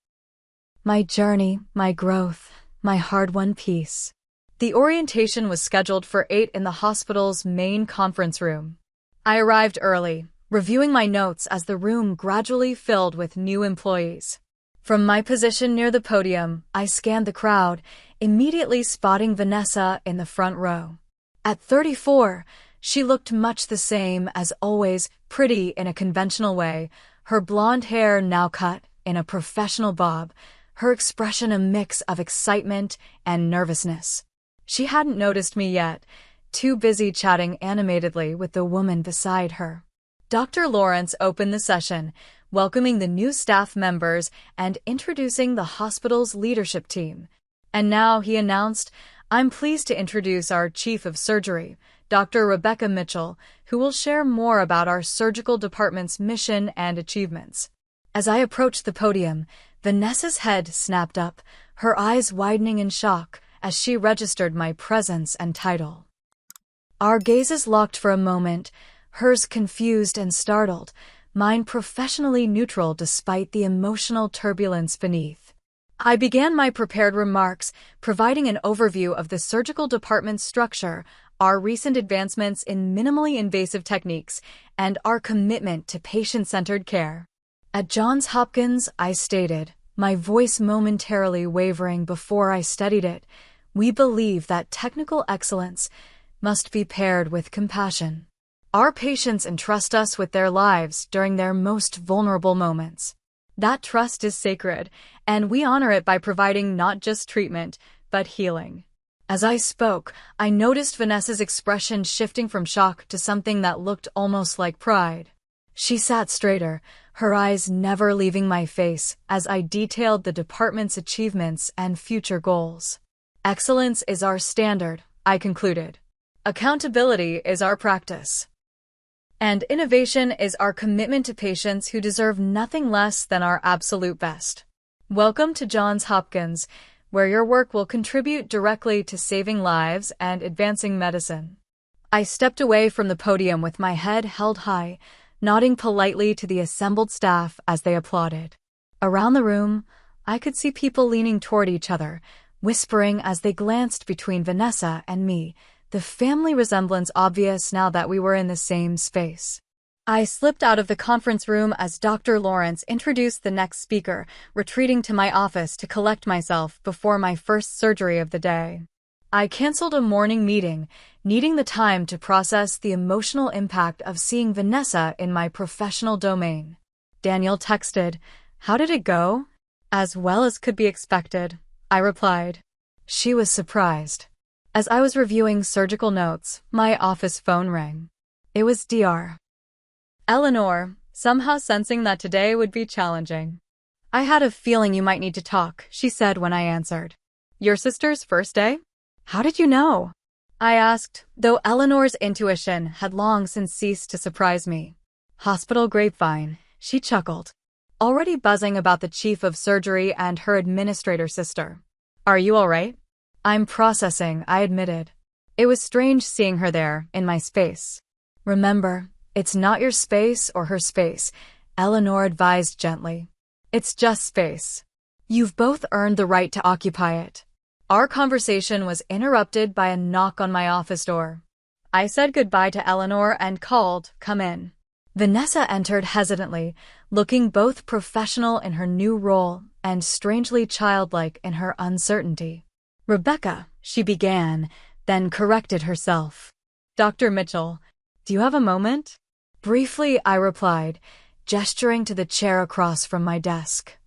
My journey, my growth, my hard-won peace. The orientation was scheduled for 8 in the hospital's main conference room. I arrived early, reviewing my notes as the room gradually filled with new employees. From my position near the podium, I scanned the crowd, immediately spotting Vanessa in the front row. At 34, she looked much the same as always, pretty in a conventional way, her blonde hair now cut in a professional bob, her expression a mix of excitement and nervousness. She hadn't noticed me yet, too busy chatting animatedly with the woman beside her. Dr. Lawrence opened the session, welcoming the new staff members and introducing the hospital's leadership team. And now, he announced, "I'm pleased to introduce our Chief of Surgery, Dr. Rebecca Mitchell, who will share more about our surgical department's mission and achievements." As I approached the podium, Vanessa's head snapped up, her eyes widening in shock as she registered my presence and title. Our gazes locked for a moment, hers confused and startled, mine professionally neutral despite the emotional turbulence beneath. I began my prepared remarks, providing an overview of the surgical department's structure, our recent advancements in minimally invasive techniques, and our commitment to patient-centered care. At Johns Hopkins, I stated, my voice momentarily wavering before I steadied it, we believe that technical excellence must be paired with compassion. Our patients entrust us with their lives during their most vulnerable moments. That trust is sacred, and we honor it by providing not just treatment, but healing. As I spoke, I noticed Vanessa's expression shifting from shock to something that looked almost like pride. She sat straighter, her eyes never leaving my face as I detailed the department's achievements and future goals. Excellence is our standard, I concluded. Accountability is our practice. And innovation is our commitment to patients who deserve nothing less than our absolute best. Welcome to Johns Hopkins, where your work will contribute directly to saving lives and advancing medicine. I stepped away from the podium with my head held high, nodding politely to the assembled staff as they applauded. Around the room, I could see people leaning toward each other, whispering as they glanced between Vanessa and me, the family resemblance obvious now that we were in the same space. I slipped out of the conference room as Dr. Lawrence introduced the next speaker, retreating to my office to collect myself before my first surgery of the day. I canceled a morning meeting, needing the time to process the emotional impact of seeing Vanessa in my professional domain. Daniel texted, "How did it go?" "As well as could be expected," I replied. She was surprised. As I was reviewing surgical notes, my office phone rang. It was Dr. Eleanor, somehow sensing that today would be challenging. "I had a feeling you might need to talk," she said when I answered. "Your sister's first day? How did you know?" I asked, though Eleanor's intuition had long since ceased to surprise me. "Hospital grapevine," she chuckled, already buzzing about the chief of surgery and her administrator sister. "Are you all right?" "I'm processing," I admitted. It was strange seeing her there, in my space. "Remember, it's not your space or her space," Eleanor advised gently. "It's just space. You've both earned the right to occupy it." Our conversation was interrupted by a knock on my office door. I said goodbye to Eleanor and called, "Come in." Vanessa entered hesitantly, looking both professional in her new role and strangely childlike in her uncertainty. "Rebecca," she began, then corrected herself. "Dr. Mitchell, do you have a moment?" Briefly, I replied, gesturing to the chair across from my desk.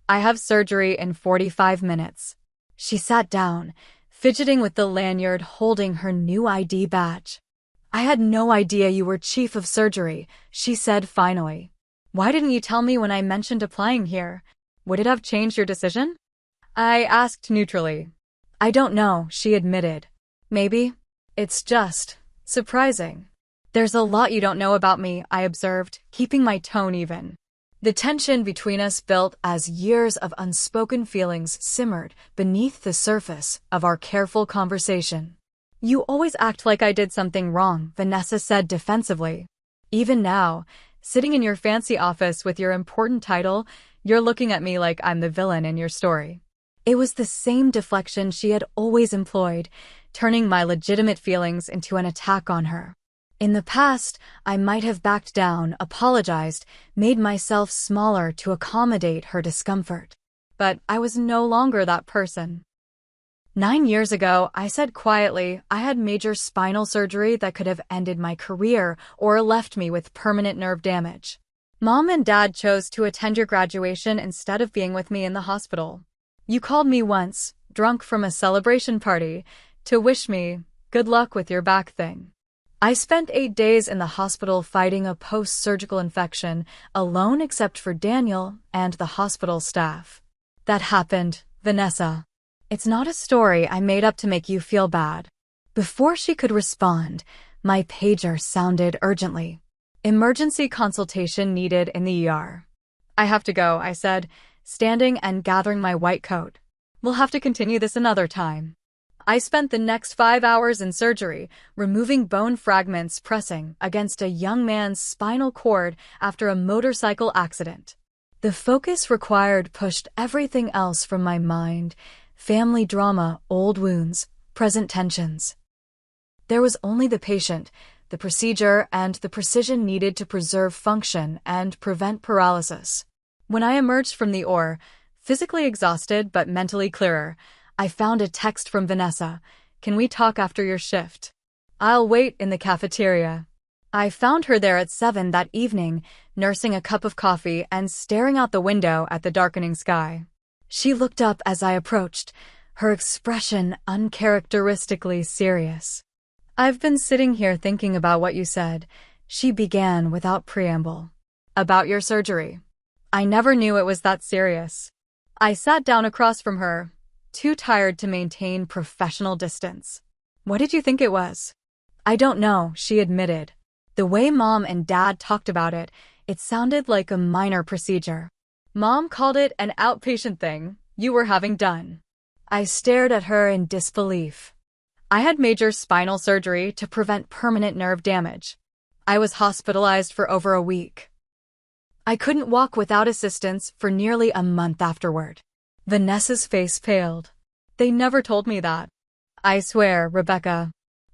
"I have surgery in 45 minutes. She sat down, fidgeting with the lanyard holding her new ID badge. "I had no idea you were chief of surgery," she said finally. "Why didn't you tell me when I mentioned applying here? Would it have changed your decision?" I asked neutrally. "I don't know," she admitted. "Maybe. It's just surprising." "There's a lot you don't know about me," I observed, keeping my tone even. The tension between us built as years of unspoken feelings simmered beneath the surface of our careful conversation. "You always act like I did something wrong," Vanessa said defensively. "Even now, sitting in your fancy office with your important title, you're looking at me like I'm the villain in your story." It was the same deflection she had always employed, turning my legitimate feelings into an attack on her. In the past, I might have backed down, apologized, made myself smaller to accommodate her discomfort. But I was no longer that person. 9 years ago, I said quietly, I had major spinal surgery that could have ended my career or left me with permanent nerve damage. Mom and Dad chose to attend your graduation instead of being with me in the hospital. You called me once, drunk from a celebration party, to wish me good luck with your back thing. I spent 8 days in the hospital fighting a post-surgical infection, alone except for Daniel and the hospital staff. That happened, Vanessa. It's not a story I made up to make you feel bad. Before she could respond, my pager sounded urgently. Emergency consultation needed in the ER. "I have to go," I said, standing and gathering my white coat. "We'll have to continue this another time." I spent the next 5 hours in surgery, removing bone fragments pressing against a young man's spinal cord after a motorcycle accident. The focus required pushed everything else from my mind: family drama, old wounds, present tensions. There was only the patient, the procedure, and the precision needed to preserve function and prevent paralysis. When I emerged from the OR, physically exhausted but mentally clearer, I found a text from Vanessa. "Can we talk after your shift? I'll wait in the cafeteria." I found her there at 7 that evening, nursing a cup of coffee and staring out the window at the darkening sky. She looked up as I approached, her expression uncharacteristically serious. "I've been sitting here thinking about what you said," she began without preamble. "About your surgery. I never knew it was that serious." I sat down across from her, too tired to maintain professional distance. "What did you think it was?" "I don't know," she admitted. The way Mom and Dad talked about it, it sounded like a minor procedure. Mom called it an outpatient thing you were having done. I stared at her in disbelief. I had major spinal surgery to prevent permanent nerve damage. I was hospitalized for over a week. I couldn't walk without assistance for nearly a month afterward. Vanessa's face paled. "They never told me that." "I swear, Rebecca.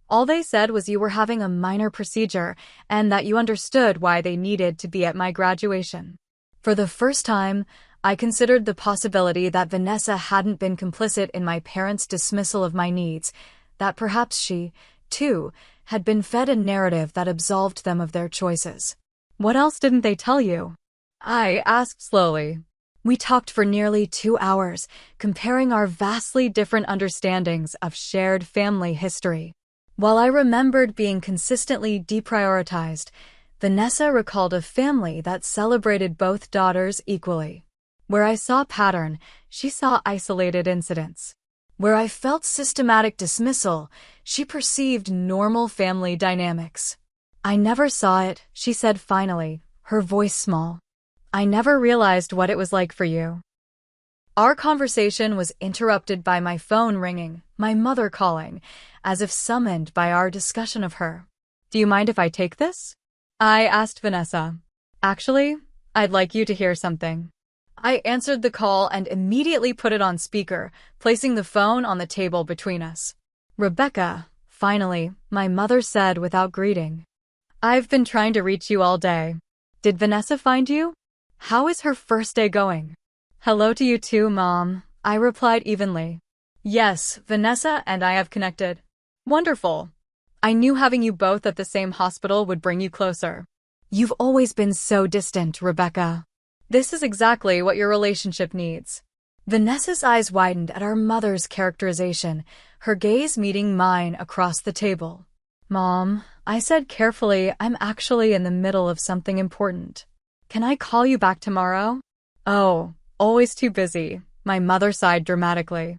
All they said was you were having a minor procedure and that you understood why they needed to be at my graduation." For the first time, I considered the possibility that Vanessa hadn't been complicit in my parents' dismissal of my needs, that perhaps she, too, had been fed a narrative that absolved them of their choices. "What else didn't they tell you?" I asked slowly. We talked for nearly 2 hours, comparing our vastly different understandings of shared family history. While I remembered being consistently deprioritized, Vanessa recalled a family that celebrated both daughters equally. Where I saw pattern, she saw isolated incidents. Where I felt systematic dismissal, she perceived normal family dynamics. "I never saw it," she said finally, her voice small. "I never realized what it was like for you." Our conversation was interrupted by my phone ringing, my mother calling, as if summoned by our discussion of her. "Do you mind if I take this?" I asked Vanessa. "Actually, I'd like you to hear something." I answered the call and immediately put it on speaker, placing the phone on the table between us. "Rebecca," finally, my mother said without greeting. "I've been trying to reach you all day. Did Vanessa find you? How is her first day going?" "Hello to you too, Mom," I replied evenly. "Yes, Vanessa and I have connected." "Wonderful. I knew having you both at the same hospital would bring you closer." "You've always been so distant, Rebecca." "This is exactly what your relationship needs." Vanessa's eyes widened at our mother's characterization, her gaze meeting mine across the table. "Mom," I said carefully, "I'm actually in the middle of something important. Can I call you back tomorrow?" "Oh, always too busy," my mother sighed dramatically.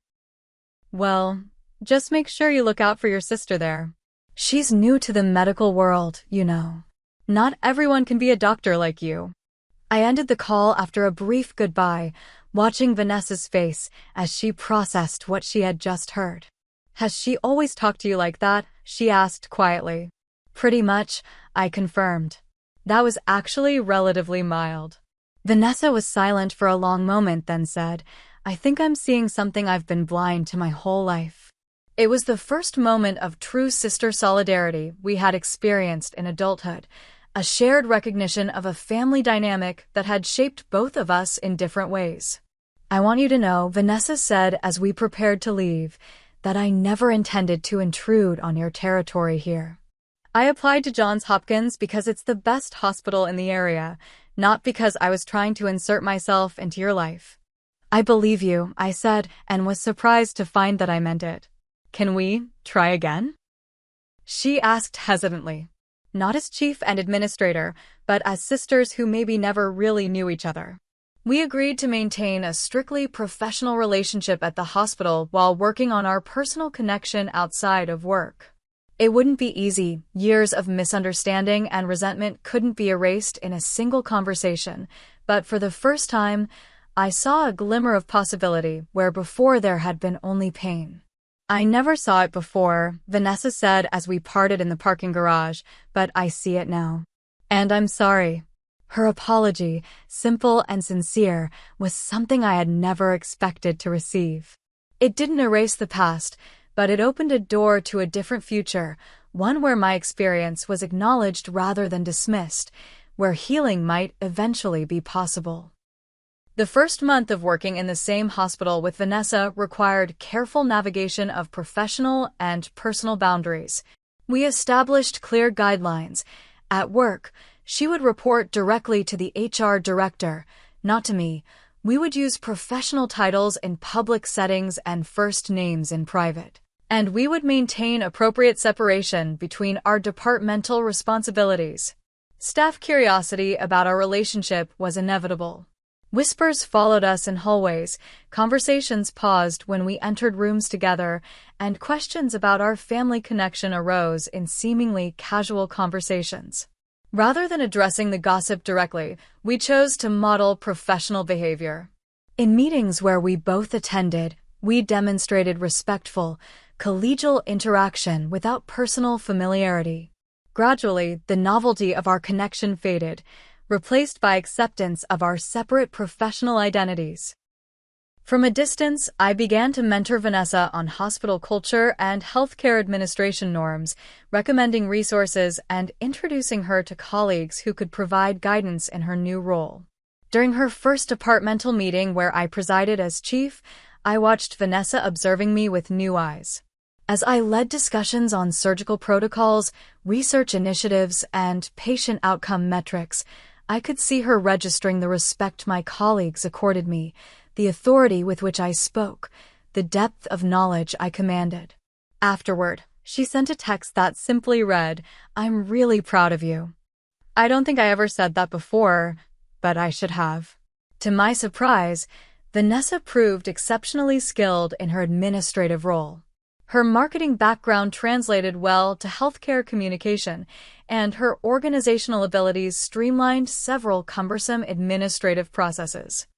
"Well, just make sure you look out for your sister there. She's new to the medical world, you know. Not everyone can be a doctor like you." I ended the call after a brief goodbye, watching Vanessa's face as she processed what she had just heard. Has she always talked to you like that? She asked quietly. Pretty much, I confirmed. That was actually relatively mild. Vanessa was silent for a long moment, then said, I think I'm seeing something I've been blind to my whole life. It was the first moment of true sister solidarity we had experienced in adulthood, a shared recognition of a family dynamic that had shaped both of us in different ways. I want you to know, Vanessa said as we prepared to leave, that I never intended to intrude on your territory here. I applied to Johns Hopkins because it's the best hospital in the area, not because I was trying to insert myself into your life. I believe you, I said, and was surprised to find that I meant it. Can we try again? She asked hesitantly. Not as chief and administrator, but as sisters who maybe never really knew each other. We agreed to maintain a strictly professional relationship at the hospital while working on our personal connection outside of work. It wouldn't be easy. Years of misunderstanding and resentment couldn't be erased in a single conversation, but for the first time, I saw a glimmer of possibility where before there had been only pain. I never saw it before, Vanessa said as we parted in the parking garage, but I see it now. And I'm sorry. Her apology, simple and sincere, was something I had never expected to receive. It didn't erase the past, but it opened a door to a different future, one where my experience was acknowledged rather than dismissed, where healing might eventually be possible. The first month of working in the same hospital with Vanessa required careful navigation of professional and personal boundaries. We established clear guidelines. At work, she would report directly to the HR director, not to me. We would use professional titles in public settings and first names in private. And we would maintain appropriate separation between our departmental responsibilities. Staff curiosity about our relationship was inevitable. Whispers followed us in hallways, conversations paused when we entered rooms together, and questions about our family connection arose in seemingly casual conversations. Rather than addressing the gossip directly, we chose to model professional behavior. In meetings where we both attended, we demonstrated respectful, collegial interaction without personal familiarity. Gradually, the novelty of our connection faded, replaced by acceptance of our separate professional identities. From a distance, I began to mentor Vanessa on hospital culture and healthcare administration norms, recommending resources and introducing her to colleagues who could provide guidance in her new role. During her first departmental meeting where I presided as chief, I watched Vanessa observing me with new eyes. As I led discussions on surgical protocols, research initiatives, and patient outcome metrics, I could see her registering the respect my colleagues accorded me, the authority with which I spoke, the depth of knowledge I commanded. Afterward, she sent a text that simply read, I'm really proud of you. I don't think I ever said that before, but I should have. To my surprise, Vanessa proved exceptionally skilled in her administrative role. Her marketing background translated well to healthcare communication, and her organizational abilities streamlined several cumbersome administrative processes.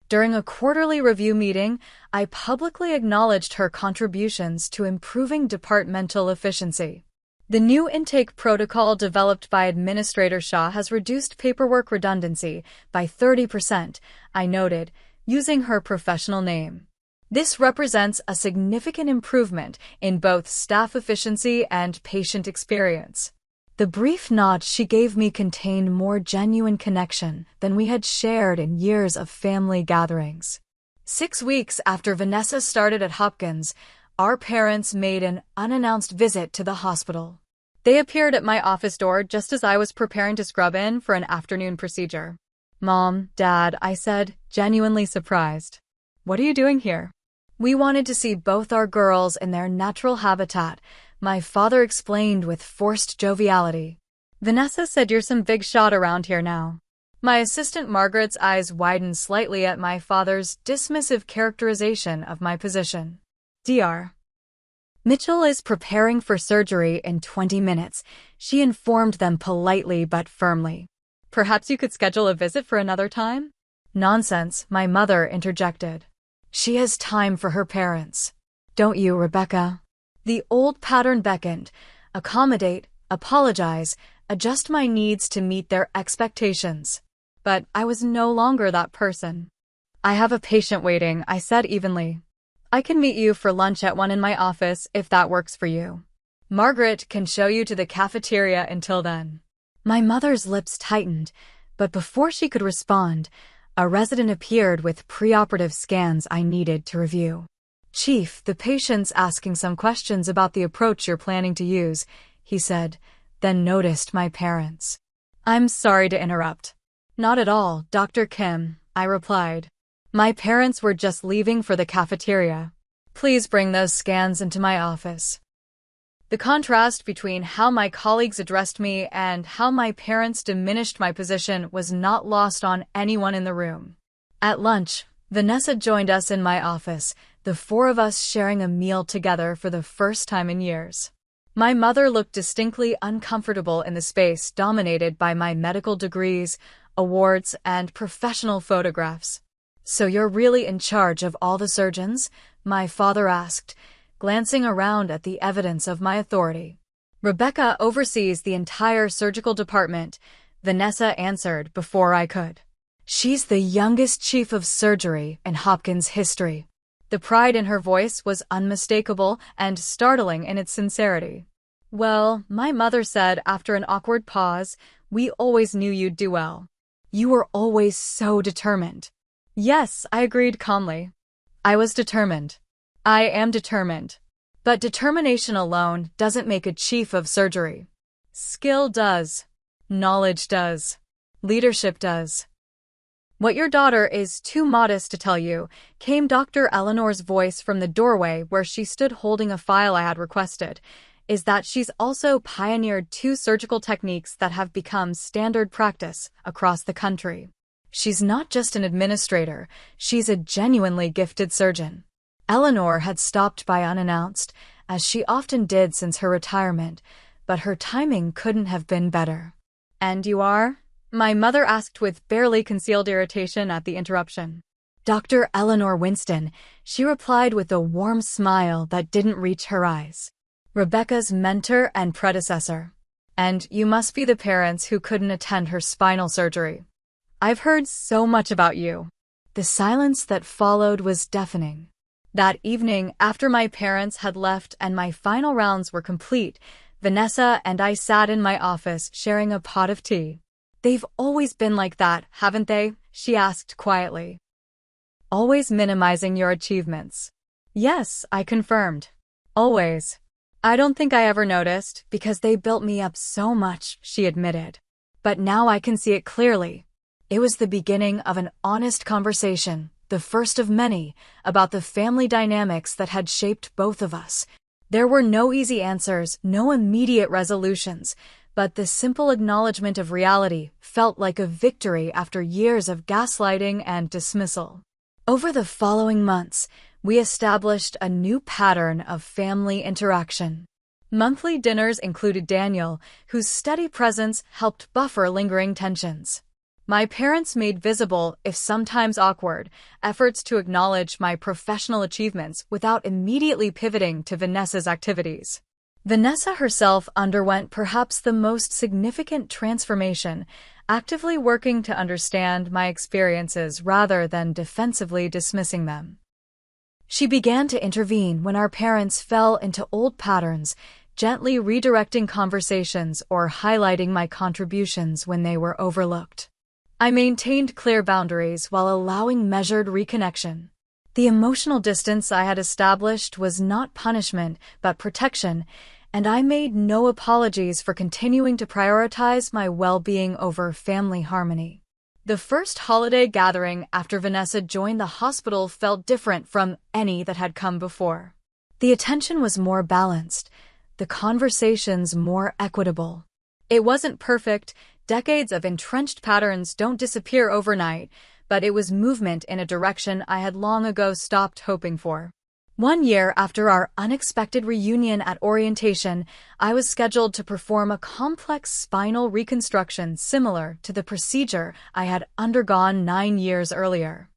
During a quarterly review meeting, I publicly acknowledged her contributions to improving departmental efficiency. The new intake protocol developed by Administrator Shah has reduced paperwork redundancy by 30%, I noted, using her professional name. This represents a significant improvement in both staff efficiency and patient experience. The brief nod she gave me contained more genuine connection than we had shared in years of family gatherings. 6 weeks after Vanessa started at Hopkins, our parents made an unannounced visit to the hospital. They appeared at my office door just as I was preparing to scrub in for an afternoon procedure. Mom, Dad, I said, genuinely surprised. What are you doing here? We wanted to see both our girls in their natural habitat, my father explained with forced joviality. Vanessa said you're some big shot around here now. My assistant Margaret's eyes widened slightly at my father's dismissive characterization of my position. Dr. Mitchell is preparing for surgery in 20 minutes, she informed them politely but firmly. Perhaps you could schedule a visit for another time? Nonsense, my mother interjected. She has time for her parents. Don't you, Rebecca? The old pattern beckoned. Accommodate, apologize, adjust my needs to meet their expectations. But I was no longer that person. I have a patient waiting, I said evenly. I can meet you for lunch at 1 in my office if that works for you. Margaret can show you to the cafeteria until then. My mother's lips tightened, but before she could respond, a resident appeared with preoperative scans I needed to review. Chief, the patient's asking some questions about the approach you're planning to use, he said, then noticed my parents. I'm sorry to interrupt. Not at all, Dr. Kim, I replied. My parents were just leaving for the cafeteria. Please bring those scans into my office. The contrast between how my colleagues addressed me and how my parents diminished my position was not lost on anyone in the room. At lunch, Vanessa joined us in my office, the 4 of us sharing a meal together for the first time in years. My mother looked distinctly uncomfortable in the space dominated by my medical degrees, awards, and professional photographs. So you're really in charge of all the surgeons? My father asked, glancing around at the evidence of my authority. Rebecca oversees the entire surgical department, Vanessa answered before I could. She's the youngest chief of surgery in Hopkins history. The pride in her voice was unmistakable and startling in its sincerity. Well, my mother said after an awkward pause, we always knew you'd do well. You were always so determined. Yes, I agreed calmly. I was determined. I am determined. But determination alone doesn't make a chief of surgery. Skill does. Knowledge does. Leadership does. What your daughter is too modest to tell you, came Dr. Eleanor's voice from the doorway where she stood holding a file I had requested, is that she's also pioneered 2 surgical techniques that have become standard practice across the country. She's not just an administrator, she's a genuinely gifted surgeon. Eleanor had stopped by unannounced, as she often did since her retirement, but her timing couldn't have been better. And you are? My mother asked with barely concealed irritation at the interruption. Dr. Eleanor Winston, she replied with a warm smile that didn't reach her eyes. Rebecca's mentor and predecessor. And you must be the parents who couldn't attend her spinal surgery. I've heard so much about you. The silence that followed was deafening. That evening, after my parents had left and my final rounds were complete, Vanessa and I sat in my office sharing a pot of tea. They've always been like that, haven't they? She asked quietly. Always minimizing your achievements. Yes, I confirmed. Always. I don't think I ever noticed, because they built me up so much, she admitted. But now I can see it clearly. It was the beginning of an honest conversation, the first of many, about the family dynamics that had shaped both of us. There were no easy answers, no immediate resolutions, but the simple acknowledgement of reality felt like a victory after years of gaslighting and dismissal. Over the following months, we established a new pattern of family interaction. Monthly dinners included Daniel, whose steady presence helped buffer lingering tensions. My parents made visible, if sometimes awkward, efforts to acknowledge my professional achievements without immediately pivoting to Vanessa's activities. Vanessa herself underwent perhaps the most significant transformation, actively working to understand my experiences rather than defensively dismissing them. She began to intervene when our parents fell into old patterns, gently redirecting conversations or highlighting my contributions when they were overlooked. I maintained clear boundaries while allowing measured reconnection. The emotional distance I had established was not punishment, but protection, and I made no apologies for continuing to prioritize my well-being over family harmony. The first holiday gathering after Vanessa joined the hospital felt different from any that had come before. The attention was more balanced, the conversations more equitable. It wasn't perfect. Decades of entrenched patterns don't disappear overnight, but it was movement in a direction I had long ago stopped hoping for. 1 year after our unexpected reunion at orientation, I was scheduled to perform a complex spinal reconstruction similar to the procedure I had undergone 9 years earlier.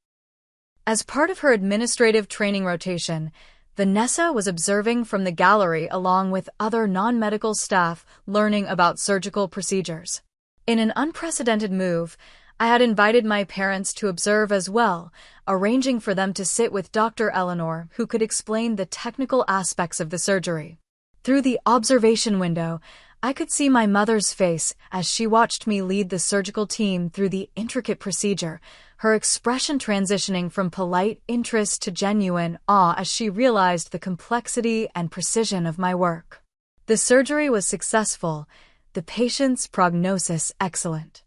As part of her administrative training rotation, Vanessa was observing from the gallery along with other non-medical staff learning about surgical procedures. In an unprecedented move, I had invited my parents to observe as well, arranging for them to sit with Dr. Eleanor, who could explain the technical aspects of the surgery. Through the observation window, I could see my mother's face as she watched me lead the surgical team through the intricate procedure, her expression transitioning from polite interest to genuine awe as she realized the complexity and precision of my work. The surgery was successful, the patient's prognosis excellent.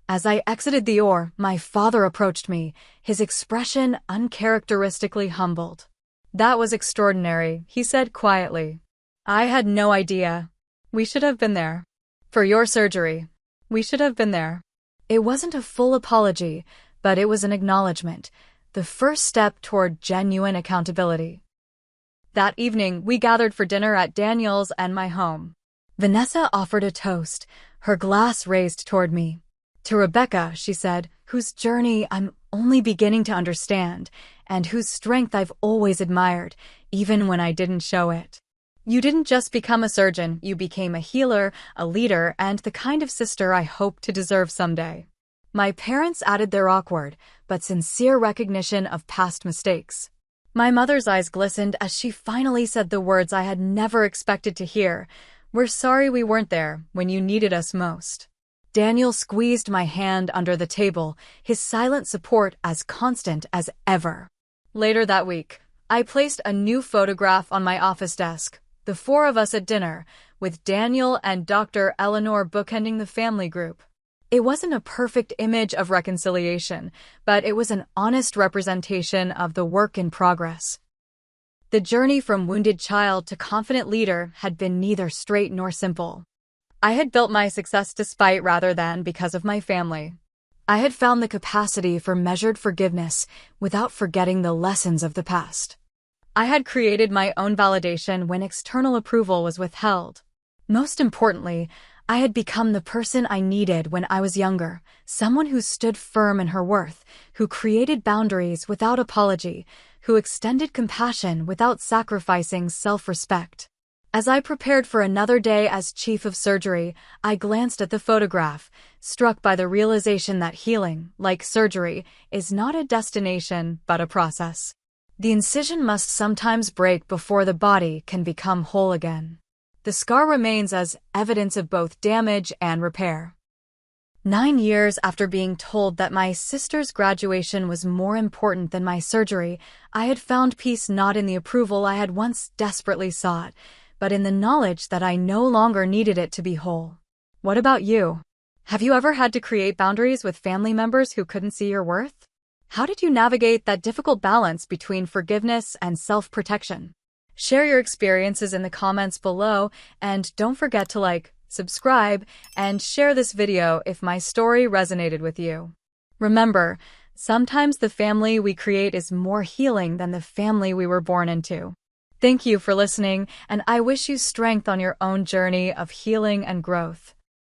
As I exited the OR, my father approached me, his expression uncharacteristically humbled. "That was extraordinary," he said quietly. "I had no idea. We should have been there. For your surgery. We should have been there." It wasn't a full apology, but it was an acknowledgement, the first step toward genuine accountability. That evening, we gathered for dinner at Daniel's and my home. Vanessa offered a toast, her glass raised toward me. "To Rebecca," she said, "whose journey I'm only beginning to understand, and whose strength I've always admired, even when I didn't show it. You didn't just become a surgeon, you became a healer, a leader, and the kind of sister I hope to deserve someday." My parents added their awkward, but sincere recognition of past mistakes. My mother's eyes glistened as she finally said the words I had never expected to hear. "We're sorry we weren't there when you needed us most." Daniel squeezed my hand under the table, his silent support as constant as ever. Later that week, I placed a new photograph on my office desk, the four of us at dinner, with Daniel and Dr. Eleanor bookending the family group. It wasn't a perfect image of reconciliation, but it was an honest representation of the work in progress. The journey from wounded child to confident leader had been neither straight nor simple. I had built my success despite rather than because of my family. I had found the capacity for measured forgiveness without forgetting the lessons of the past. I had created my own validation when external approval was withheld. Most importantly, I had become the person I needed when I was younger, someone who stood firm in her worth, who created boundaries without apology, who extended compassion without sacrificing self-respect. As I prepared for another day as chief of surgery, I glanced at the photograph, struck by the realization that healing, like surgery, is not a destination but a process. The incision must sometimes break before the body can become whole again. The scar remains as evidence of both damage and repair. 9 years after being told that my sister's graduation was more important than my surgery, I had found peace not in the approval I had once desperately sought, but in the knowledge that I no longer needed it to be whole. What about you? Have you ever had to create boundaries with family members who couldn't see your worth? How did you navigate that difficult balance between forgiveness and self-protection? Share your experiences in the comments below, and don't forget to like, subscribe, and share this video if my story resonated with you. Remember, sometimes the family we create is more healing than the family we were born into. Thank you for listening, and I wish you strength on your own journey of healing and growth.